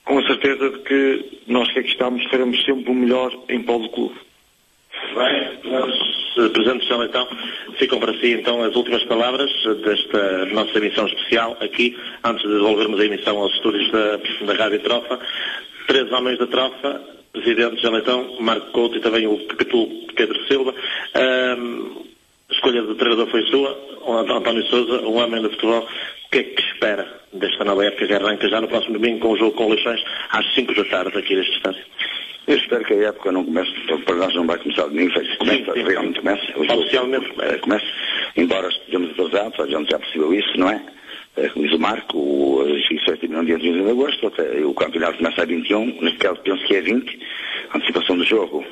com a certeza de que nós que aqui estamos faremos sempre o melhor em prol do clube. Bem, Presidente José Leitão, ficam para si então as últimas palavras desta nossa emissão especial aqui, antes de devolvermos a emissão aos estúdios da Rádio Trofa. 3 homens da Trofa, Presidente José Leitão, Marco Couto e também o capítulo Pedro Silva. A escolha do treinador foi sua, António Sousa, um homem do futebol. O que é que espera desta nova época que arranca já no próximo domingo com o jogo com o Leixões às 5 da tarde aqui neste estádio? Eu espero que a época não comece, para nós não vai começar domingo, realmente começa. Oficialmente começa, embora estejamos atrasados, a gente já percebeu isso, não é? Como diz o Marco, as inscrições terminam dia 31 de agosto, o campeonato começa a 21, neste caso penso que é 20, a antecipação do jogo,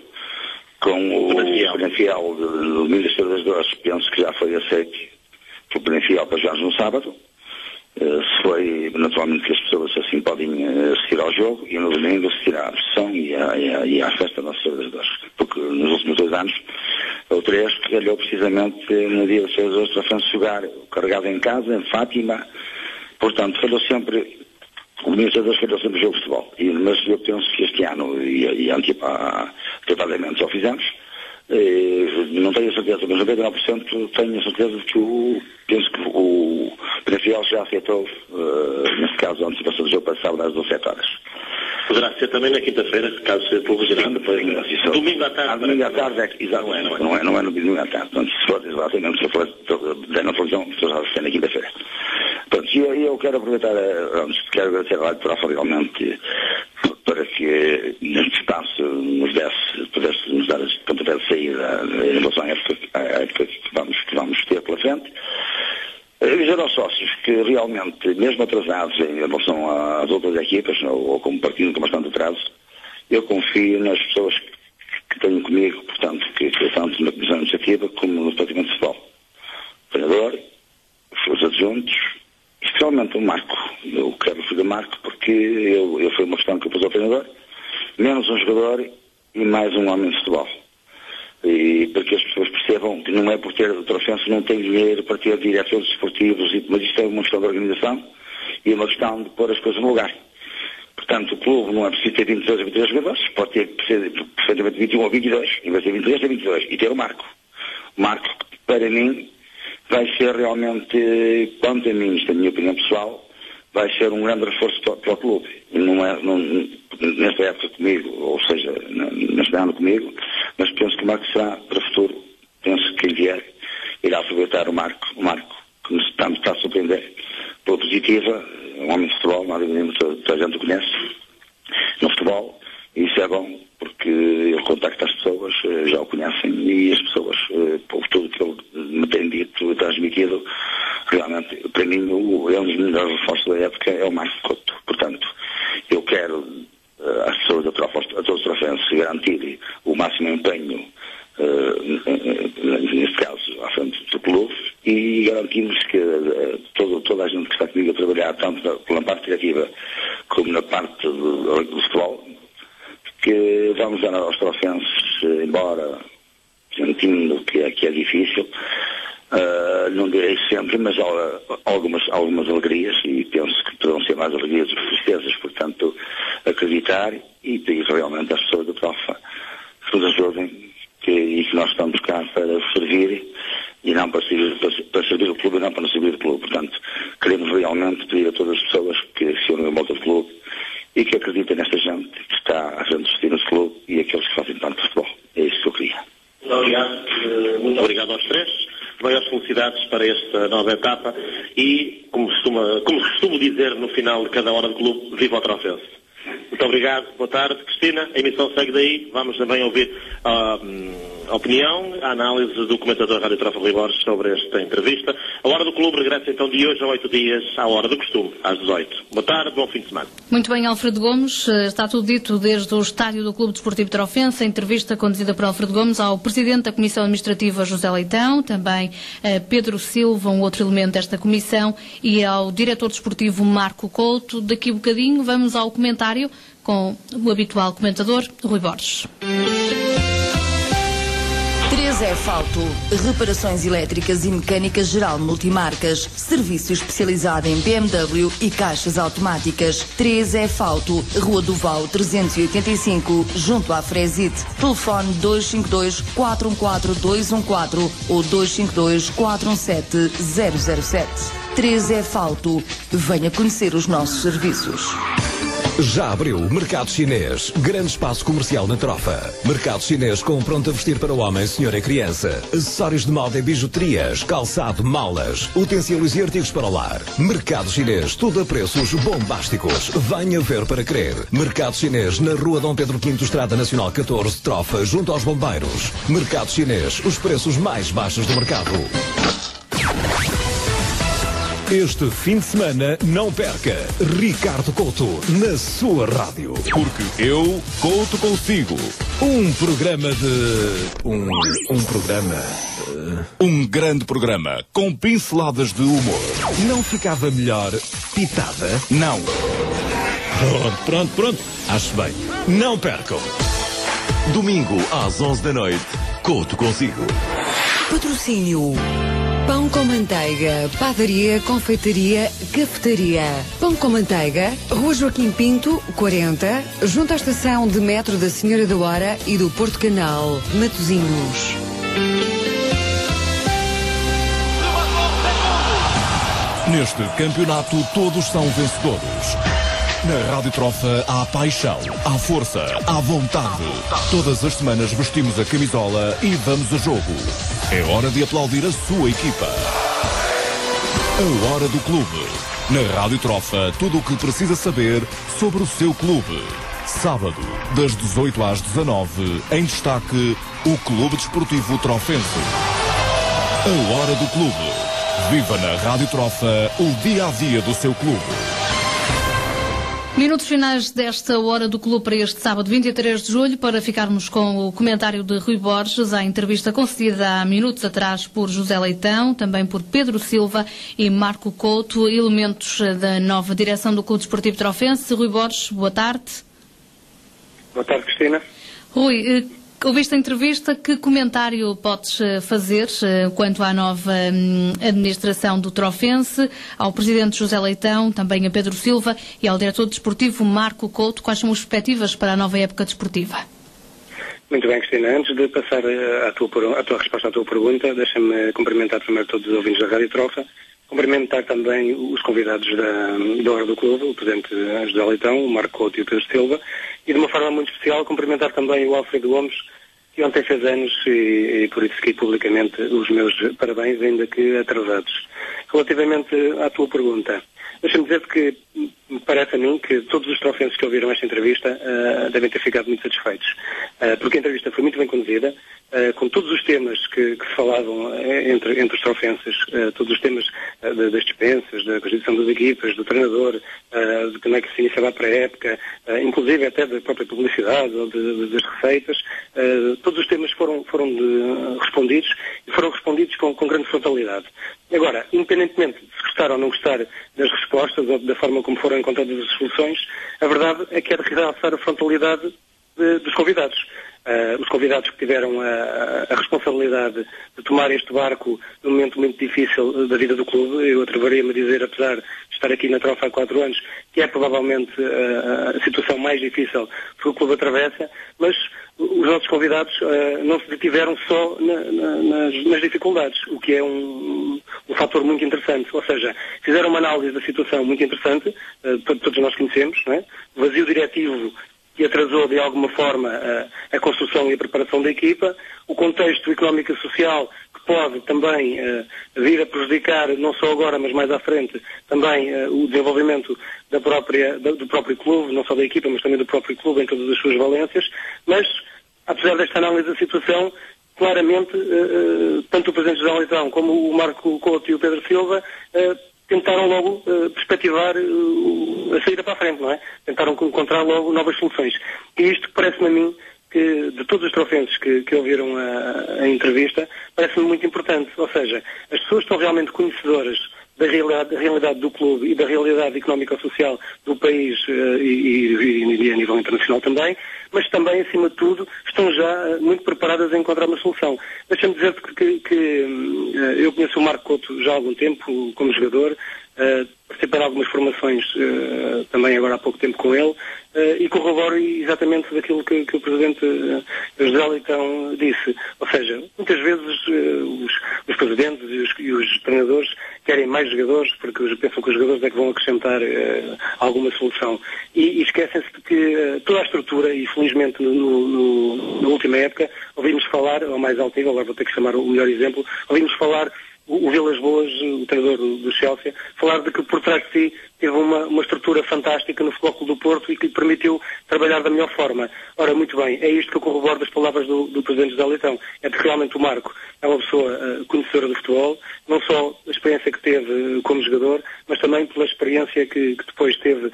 com o Benfica do Ministério das Dores, penso que já foi aceito pelo Benfica para jogar no sábado. Se foi, naturalmente, que as pessoas assim podem assistir ao jogo e no domingo assistir à procissão e à festa da Nossa Senhora das Dores. Porque nos últimos 2 anos, ou 3, que calhou precisamente no dia de Senhor das Dores jogar carregado em casa, em Fátima. Portanto, falhou sempre, o Ministério das Dores falhou sempre o jogo de futebol. Mas eu penso que este ano, e antecipadamente já o fizemos, não tenho a certeza, mas 99% tenho a certeza de que penso que o Benfica já aceitou, neste caso, a antecipação do jogo para sábado às 17 horas. Poderá ser também na quinta-feira, caso seja provisionado. Domingo à tarde. Domingo à tarde, exato. Não é no domingo à tarde. Portanto, se for exatamente, se for na televisão, já ser na quinta-feira. Portanto, eu quero aproveitar, quero agradecer a Rádio Trofa realmente para que neste espaço pudesse nos dar este pontapé de saída em relação à época que vamos ter pela frente. Dizer aos sócios que realmente, mesmo atrasados em relação às outras equipas, ou como partido com bastante atraso, eu confio nas pessoas que tenho comigo, portanto, que tanto na Comissão Administrativa como no Departamento de Futebol. O treinador, os adjuntos, especialmente o Marco. Eu quero referir o Marco porque foi uma questão que eu pus ao treinador, menos um jogador e mais um homem de futebol. E para que as pessoas percebam que não é por ter o Trofense não tem dinheiro para ter diretores desportivos, mas isto é uma questão de organização e uma questão de pôr as coisas no lugar. Portanto, o clube não é preciso ter 22 ou 23 jogadores, pode ter perfeitamente 21 ou 22, em vez de ter 23, ter 22, e ter o Marco. O Marco, para mim, vai ser realmente, quanto a mim, isto é a minha opinião pessoal, vai ser um grande reforço para o clube. E nesta época comigo, ou seja, neste ano comigo, mas penso que o Marco será para o futuro. Penso que quem vier irá aproveitar o Marco que nos está a surpreender pela positiva, um homem de futebol, nada nenhuma, toda a gente o conhece, no futebol, e isso é bom, porque ele contacta as pessoas, já o conhecem, e as pessoas, por tudo que ele me tem dito e transmitido, realmente, para mim, é um dos melhores reforços da época, é o Marco Couto. Portanto, eu quero às pessoas a todos os trofenses garantir o máximo empenho, neste caso, à frente do clube, e garantimos que toda a gente que está comigo a trabalhar, tanto na parte criativa como na parte do futebol, que vamos dar aos trofenses, embora sentindo que é difícil, não direi sempre, mas há algumas alegrias, e penso que poderão ser mais alegrias do que tristezas. Portanto, acreditar e pedir realmente às pessoas da Trofa que nos ajudem e que nós estamos cá para servir e não para servir o clube e não para nos servir o clube. Portanto, queremos realmente pedir a todas as pessoas que se unem em volta do clube e que acreditem nesta gente que está à frente dos destinos do clube e aqueles que fazem parte do futebol. É isso que eu queria. Muito obrigado aos três. Maiores felicidades para esta nova etapa e, como costumo dizer no final de cada hora do clube, viva o Trofense. Muito obrigado, boa tarde, Cristina. A emissão segue daí. Vamos também ouvir a opinião, a análise do comentador Rádio Trofa Rui Borges sobre esta entrevista. A Hora do Clube regressa então de hoje a 8 dias, à hora do costume, às 18. Boa tarde, bom fim de semana. Muito bem, Alfredo Gomes. Está tudo dito desde o estádio do Clube Desportivo Trofense. A entrevista conduzida por Alfredo Gomes ao Presidente da Comissão Administrativa, José Leitão, também Pedro Silva, um outro elemento desta comissão, e ao Diretor Desportivo, Marco Couto. Daqui a bocadinho vamos ao comentário com o habitual comentador, Rui Borges. 3 Falto, reparações elétricas e mecânica geral multimarcas, serviço especializado em BMW e caixas automáticas. 3 Falto, Rua do Val 385, junto à Fresit. Telefone 252-414-214 ou 252-417-007. 3 Falto, venha conhecer os nossos serviços. Já abriu o Mercado Chinês, grande espaço comercial na Trofa. Mercado Chinês com pronto a vestir para o homem, senhor e criança. Acessórios de moda e bijuterias, calçado, malas, utensílios e artigos para o lar. Mercado Chinês, tudo a preços bombásticos. Venha ver para crer. Mercado Chinês, na Rua Dom Pedro V, Estrada Nacional 14, Trofa, junto aos bombeiros. Mercado Chinês, os preços mais baixos do mercado. Este fim de semana, não perca Ricardo Couto na sua rádio. Porque eu Couto consigo. Um programa de... Um grande programa com pinceladas de humor. Não ficava melhor pitada? Não. Pronto. Acho bem. Não percam. Domingo às 11 da noite, Couto consigo. Patrocínio. Pão com manteiga, padaria, confeitaria, cafetaria. Pão com manteiga, Rua Joaquim Pinto, 40, junto à estação de metro da Senhora da Hora e do Porto Canal, Matosinhos. Neste campeonato todos são vencedores. Na Rádio Trofa há paixão, há força, há vontade. Todas as semanas vestimos a camisola e vamos a jogo. É hora de aplaudir a sua equipa. A Hora do Clube. Na Rádio Trofa, tudo o que precisa saber sobre o seu clube. Sábado, das 18 às 19, em destaque, o Clube Desportivo Trofense. A Hora do Clube. Viva na Rádio Trofa o dia-a-dia do seu clube. Minutos finais desta Hora do Clube para este sábado 23 de julho, para ficarmos com o comentário de Rui Borges à entrevista concedida há minutos atrás por José Leitão, também por Pedro Silva e Marco Couto, elementos da nova direção do Clube Desportivo Trofense. Rui Borges, boa tarde. Boa tarde, Cristina. Rui, ouviste a entrevista, que comentário podes fazer quanto à nova administração do Trofense, ao Presidente José Leitão, também a Pedro Silva e ao Diretor Desportivo Marco Couto? Quais são as perspectivas para a nova época desportiva? Muito bem, Cristina. Antes de passar à tua resposta à tua pergunta, deixa-me cumprimentar primeiro todos os ouvintes da Rádio Trofa, cumprimentar também os convidados da Hora do Clube, o Presidente José Leitão, o Marco Couto e o Pedro Silva, e de uma forma muito especial cumprimentar também o Alfredo Gomes, que ontem fez anos e por isso fiquei publicamente os meus parabéns, ainda que atrasados. Relativamente à tua pergunta, deixa-me dizer que me parece a mim que todos os trofenses que ouviram esta entrevista devem ter ficado muito satisfeitos, porque a entrevista foi muito bem conduzida, com todos os temas que se falavam entre os trofenses, todos os temas das dispensas, da constituição das equipas, do treinador, de como é que se iniciava a pré-época, inclusive até da própria publicidade ou das receitas. Todos os temas foram respondidos, e foram respondidos com grande frontalidade. Agora, independentemente de se gostar ou não gostar das respostas ou da forma como foram encontradas as soluções, a verdade é que é de realçar a frontalidade dos convidados. Os convidados que tiveram a responsabilidade de tomar este barco num momento muito difícil da vida do clube. Eu atreveria-me a dizer, apesar de estar aqui na Trofa há 4 anos, que é provavelmente a situação mais difícil que o clube atravessa, mas os nossos convidados não se detiveram só nas dificuldades, o que é um fator muito interessante. Ou seja, fizeram uma análise da situação muito interessante, todos nós conhecemos, não é? O vazio diretivo que atrasou de alguma forma a construção e a preparação da equipa, o contexto económico e social que pode também vir a prejudicar, não só agora, mas mais à frente, também o desenvolvimento do próprio clube, não só da equipa, mas também do próprio clube em todas as suas valências. Mas, apesar desta análise da situação, claramente, tanto o Presidente José Leitão como o Marco Couto e o Pedro Silva tentaram logo perspectivar a saída para a frente, não é? Tentaram encontrar logo novas soluções. E isto parece-me a mim que, de todos os trofenses que ouviram a entrevista, parece-me muito importante. Ou seja, as pessoas estão realmente conhecedoras da realidade do clube e da realidade económico-social do país e a nível internacional também, mas também, acima de tudo, estão já muito preparadas a encontrar uma solução. Deixa-me dizer-te que eu conheço o Marco Couto já há algum tempo como jogador, participei de algumas formações também agora há pouco tempo com ele, e corroboro exatamente daquilo que o Presidente José Leitão disse. Ou seja, muitas vezes os Presidentes e os treinadores querem mais jogadores porque pensam que os jogadores é que vão acrescentar alguma solução. E esquecem-se de que toda a estrutura, e felizmente na última época, ouvimos falar, ao mais alto nível, agora vou ter que chamar o melhor exemplo, ouvimos falar o Vilas Boas, o treinador do Chelsea, falar de que por trás de si teve uma estrutura fantástica no Futebol Clube do Porto e que lhe permitiu trabalhar da melhor forma. Ora, muito bem, é isto que eu corroboro das palavras do Presidente José Leitão. É que realmente o Marco é uma pessoa conhecedora do futebol, não só a experiência que teve como jogador, mas também pela experiência que depois teve,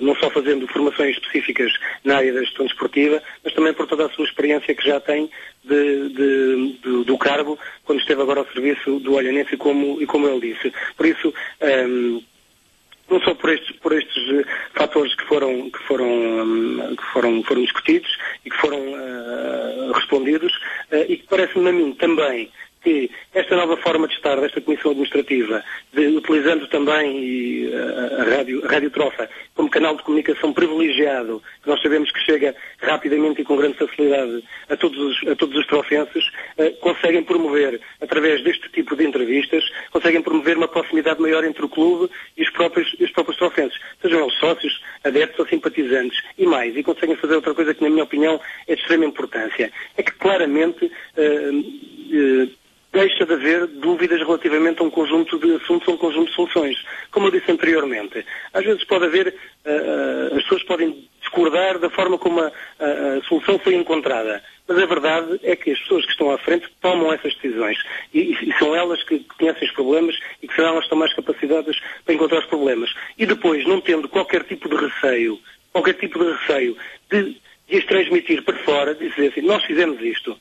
não só fazendo formações específicas na área da gestão desportiva, mas também por toda a sua experiência que já tem do cargo, quando esteve agora ao serviço do Olhanense, e como ele disse. Por isso, não só por estes fatores que foram discutidos e que foram respondidos, e que parece-me a mim também que esta nova forma de estar desta Comissão Administrativa, utilizando também a Rádio Trofa como canal de comunicação privilegiado, que nós sabemos que chega rapidamente e com grande facilidade a todos os trofenses, conseguem promover, através deste tipo de entrevistas, conseguem promover uma proximidade maior entre o clube e os próprios trofenses, sejam eles sócios, adeptos ou simpatizantes, e conseguem fazer outra coisa que, na minha opinião, é de extrema importância. É que claramente deixa de haver dúvidas relativamente a um conjunto de assuntos, a um conjunto de soluções. Como eu disse anteriormente, às vezes pode haver, as pessoas podem discordar da forma como a solução foi encontrada, mas a verdade é que as pessoas que estão à frente tomam essas decisões e são elas que conhecem os problemas e que serão elas que estão mais capacitadas para encontrar os problemas. E depois, não tendo qualquer tipo de receio de as transmitir para fora, dizer assim, nós fizemos isto,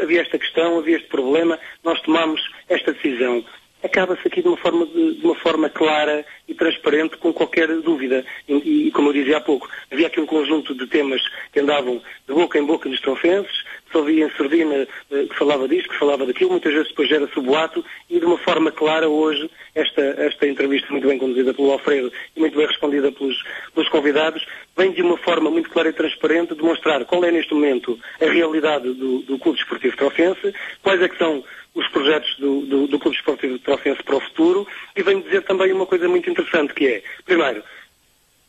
havia esta questão, havia este problema, nós tomamos esta decisão. Acaba-se aqui de uma forma clara e transparente, com qualquer dúvida. E como eu dizia há pouco, havia aqui um conjunto de temas que andavam de boca em boca nos trofenses, só havia em sordina que falava disto, que falava daquilo, muitas vezes depois gera-se o boato, e de uma forma clara hoje, esta entrevista muito bem conduzida pelo Alfredo e muito bem respondida pelos convidados, vem de uma forma muito clara e transparente demonstrar qual é neste momento a realidade do Clube Desportivo Trofense, quais é que são os projetos do Clube Desportivo Trofense para o futuro, e vem dizer também uma coisa muito interessante, que é, primeiro,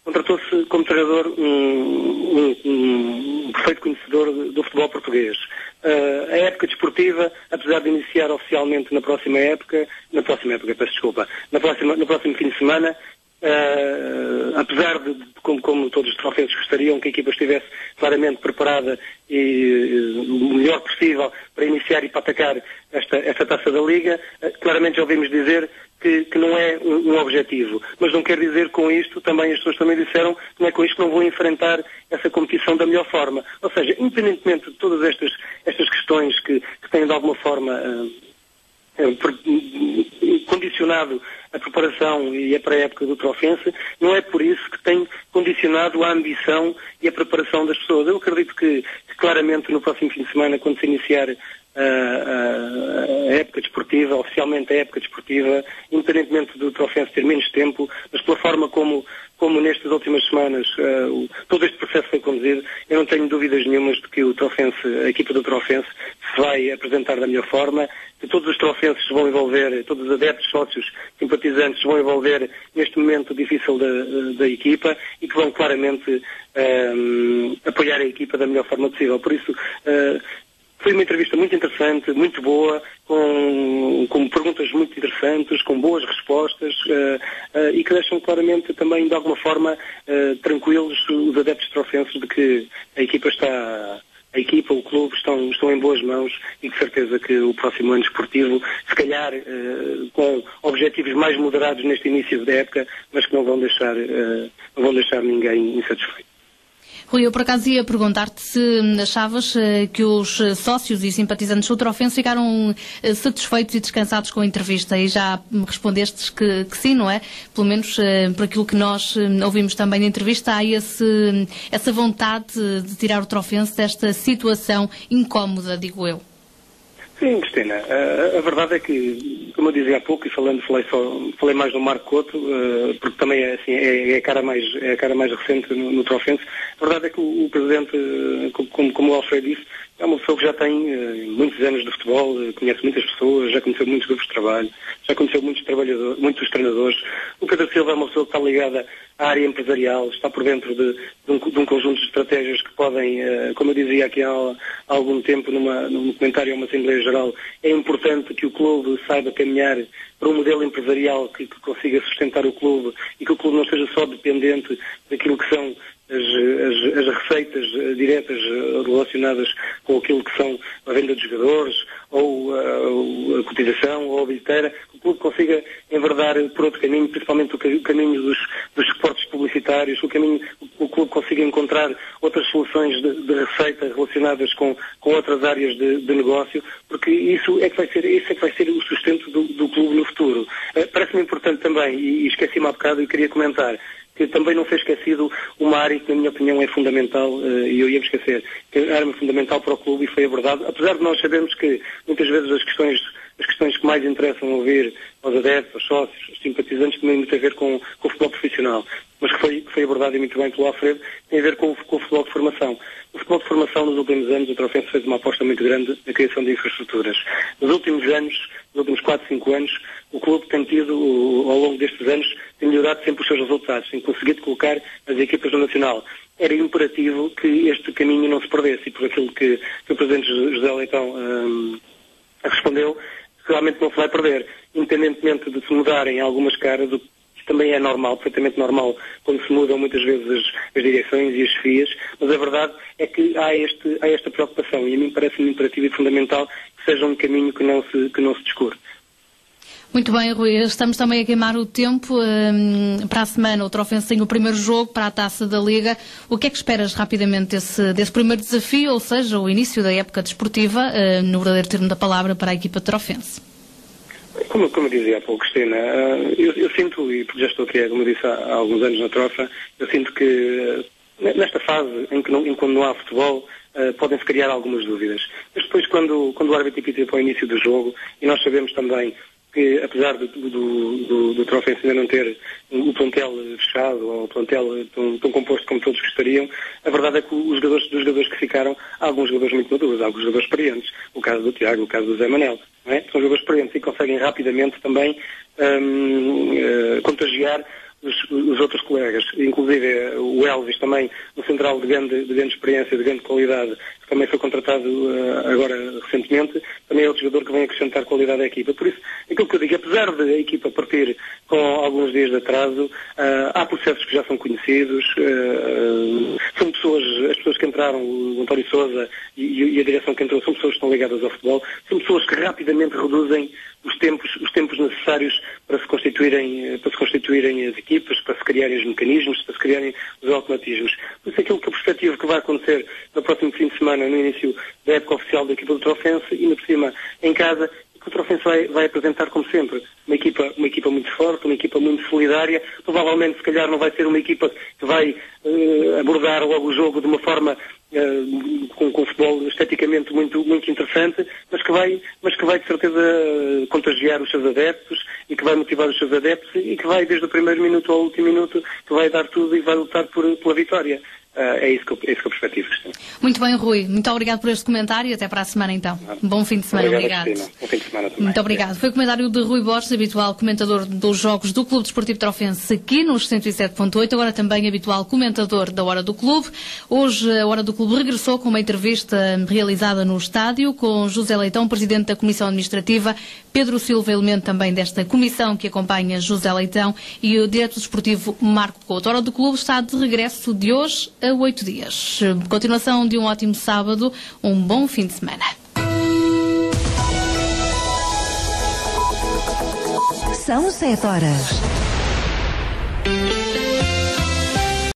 contratou-se como treinador um perfeito conhecedor do futebol português. A época desportiva, apesar de iniciar oficialmente no próximo fim de semana, apesar de como todos os trofenses gostariam que a equipa estivesse claramente preparada e o melhor possível para iniciar e para atacar esta taça da Liga, claramente já ouvimos dizer que não é um objetivo. Mas não quer dizer com isto, também as pessoas também disseram, que não é com isto que não vão enfrentar essa competição da melhor forma. Ou seja, independentemente de todas estas questões que têm de alguma forma condicionado a preparação e a pré-época do Trofense, não é por isso que tem condicionado a ambição e a preparação das pessoas. Eu acredito que claramente no próximo fim de semana, quando se iniciar a época desportiva, oficialmente a época desportiva, independentemente do Trofense ter menos tempo, mas pela forma como nestas últimas semanas todo este processo foi conduzido, eu não tenho dúvidas nenhumas de que a equipa do Trofense se vai apresentar da melhor forma, que todos os trofenses se vão envolver, todos os adeptos, sócios, simpatizantes se vão envolver neste momento difícil da equipa, e que vão claramente apoiar a equipa da melhor forma possível. Por isso, foi uma entrevista muito interessante, muito boa, com perguntas muito interessantes, com boas respostas, e que deixam claramente também, de alguma forma, tranquilos os adeptos trofenses de que a equipa, o clube estão em boas mãos, e de certeza que o próximo ano desportivo, se calhar com objetivos mais moderados neste início da época, mas que não vão deixar ninguém insatisfeito. Rui, eu por acaso ia perguntar-te se achavas que os sócios e simpatizantes do Trofense ficaram satisfeitos e descansados com a entrevista, e já me respondestes que sim, não é? Pelo menos por aquilo que nós ouvimos também na entrevista, há essa vontade de tirar o Trofense desta situação incómoda, digo eu. Sim, Cristina. A verdade é que, como eu dizia há pouco, e falei mais do Marco Couto, porque também é a cara mais recente no Trofense. A verdade é que o Presidente, como o Alfredo disse, é uma pessoa que já tem muitos anos de futebol, conhece muitas pessoas, já conheceu muitos grupos de trabalho, já conheceu muitos treinadores. O Pedro Silva é uma pessoa que está ligada à área empresarial, está por dentro de um conjunto de estratégias que podem, como eu dizia aqui há algum tempo num comentário a uma Assembleia Geral, é importante que o clube saiba caminhar para um modelo empresarial que consiga sustentar o clube e que o clube não seja só dependente daquilo que são as receitas diretas relacionadas com aquilo que são a venda de jogadores ou a cotização ou a bilheteira, que o clube consiga enverdar por outro caminho, principalmente o caminho dos suportes publicitários, o clube consiga encontrar outras soluções de receita relacionadas com outras áreas de negócio, porque isso é que vai ser o sustento do clube no futuro. Parece-me importante também, e esqueci-me há bocado e queria comentar, que também não foi esquecido uma área que, na minha opinião, é fundamental, e eu ia-me esquecer, que é uma área fundamental para o clube e foi abordado, apesar de nós sabermos que, muitas vezes, as questões que mais interessam ouvir aos adeptos, aos sócios, aos simpatizantes, têm muito a ver com o futebol profissional, mas que foi abordado e muito bem pelo Alfredo, tem a ver com o futebol de formação. O futebol de formação, nos últimos anos, o Trofense fez uma aposta muito grande na criação de infraestruturas. Nos últimos 4, 5 anos, o clube tem tido, ao longo destes anos, tem melhorado sempre os seus resultados, tem conseguido colocar as equipas no Nacional. Era imperativo que este caminho não se perdesse, e por aquilo que o Presidente José Leitão respondeu, realmente não se vai perder, independentemente de se mudarem algumas caras, o que também é normal, perfeitamente normal, quando se mudam muitas vezes as direções e as chefias, mas a verdade é que há esta preocupação, e a mim parece-me imperativo e fundamental que seja um caminho que não se descure. Muito bem, Rui. Estamos também a queimar o tempo. Para a semana o Trofense tem o primeiro jogo para a Taça da Liga. O que é que esperas rapidamente desse primeiro desafio, ou seja, o início da época desportiva, no verdadeiro termo da palavra, para a equipa de Trofense? Como eu dizia há pouco, Cristina, eu sinto, e porque já estou aqui, como eu disse, há alguns anos na Trofa, eu sinto que nesta fase em que quando não há futebol, podem-se criar algumas dúvidas. Mas depois, quando o árbitro apita para o início do jogo, e nós sabemos também que, apesar do Trofense ainda não ter o plantel fechado, ou o plantel tão composto como todos gostariam, a verdade é que dos jogadores que ficaram, há alguns jogadores muito maduros, há alguns jogadores experientes, o caso do Tiago, o caso do Zé Manel, não é? São jogadores experientes e conseguem rapidamente também contagiar os outros colegas, inclusive o Elvis também, um central de grande experiência, de grande qualidade, que também foi contratado agora recentemente, também é outro jogador que vem acrescentar qualidade à equipa. Por isso, aquilo que eu digo, apesar de a equipa partir com alguns dias de atraso, há processos que já são conhecidos, são as pessoas que entraram, o António Sousa e a direção que entrou, são pessoas que estão ligadas ao futebol, são pessoas que rapidamente reduzem os tempos necessários para se constituírem as equipas, para se criarem os mecanismos, para se criarem os automatismos. Por isso, aquilo que a perspectiva que vai acontecer no próximo fim de semana, no início da época oficial da equipa do Trofense, e ainda por cima em casa, que o Trofense vai apresentar como sempre uma equipa muito forte, uma equipa muito solidária. Provavelmente, se calhar, não vai ser uma equipa que vai abordar logo o jogo de uma forma com futebol esteticamente muito interessante, mas que vai de certeza contagiar os seus adeptos e que vai motivar os seus adeptos e que vai desde o primeiro minuto ao último minuto, que vai dar tudo e vai lutar pela vitória. É isso que eu perspectivo. Muito bem, Rui. Muito obrigado por este comentário e até para a semana, então. Bom fim de semana. Obrigado. Bom fim de semana também. Muito obrigado. Foi o comentário de Rui Borges, habitual comentador dos jogos do Clube Desportivo Trofense aqui nos 107.8, agora também habitual comentador da Hora do Clube. Hoje a Hora do Clube regressou com uma entrevista realizada no estádio com José Leitão, presidente da Comissão Administrativa, Pedro Silva, elemento também desta comissão que acompanha José Leitão, e o diretor desportivo Marco Couto. A Hora do Clube está de regresso de hoje a 8 dias. Continuação de um ótimo sábado, um bom fim de semana. São 7 horas.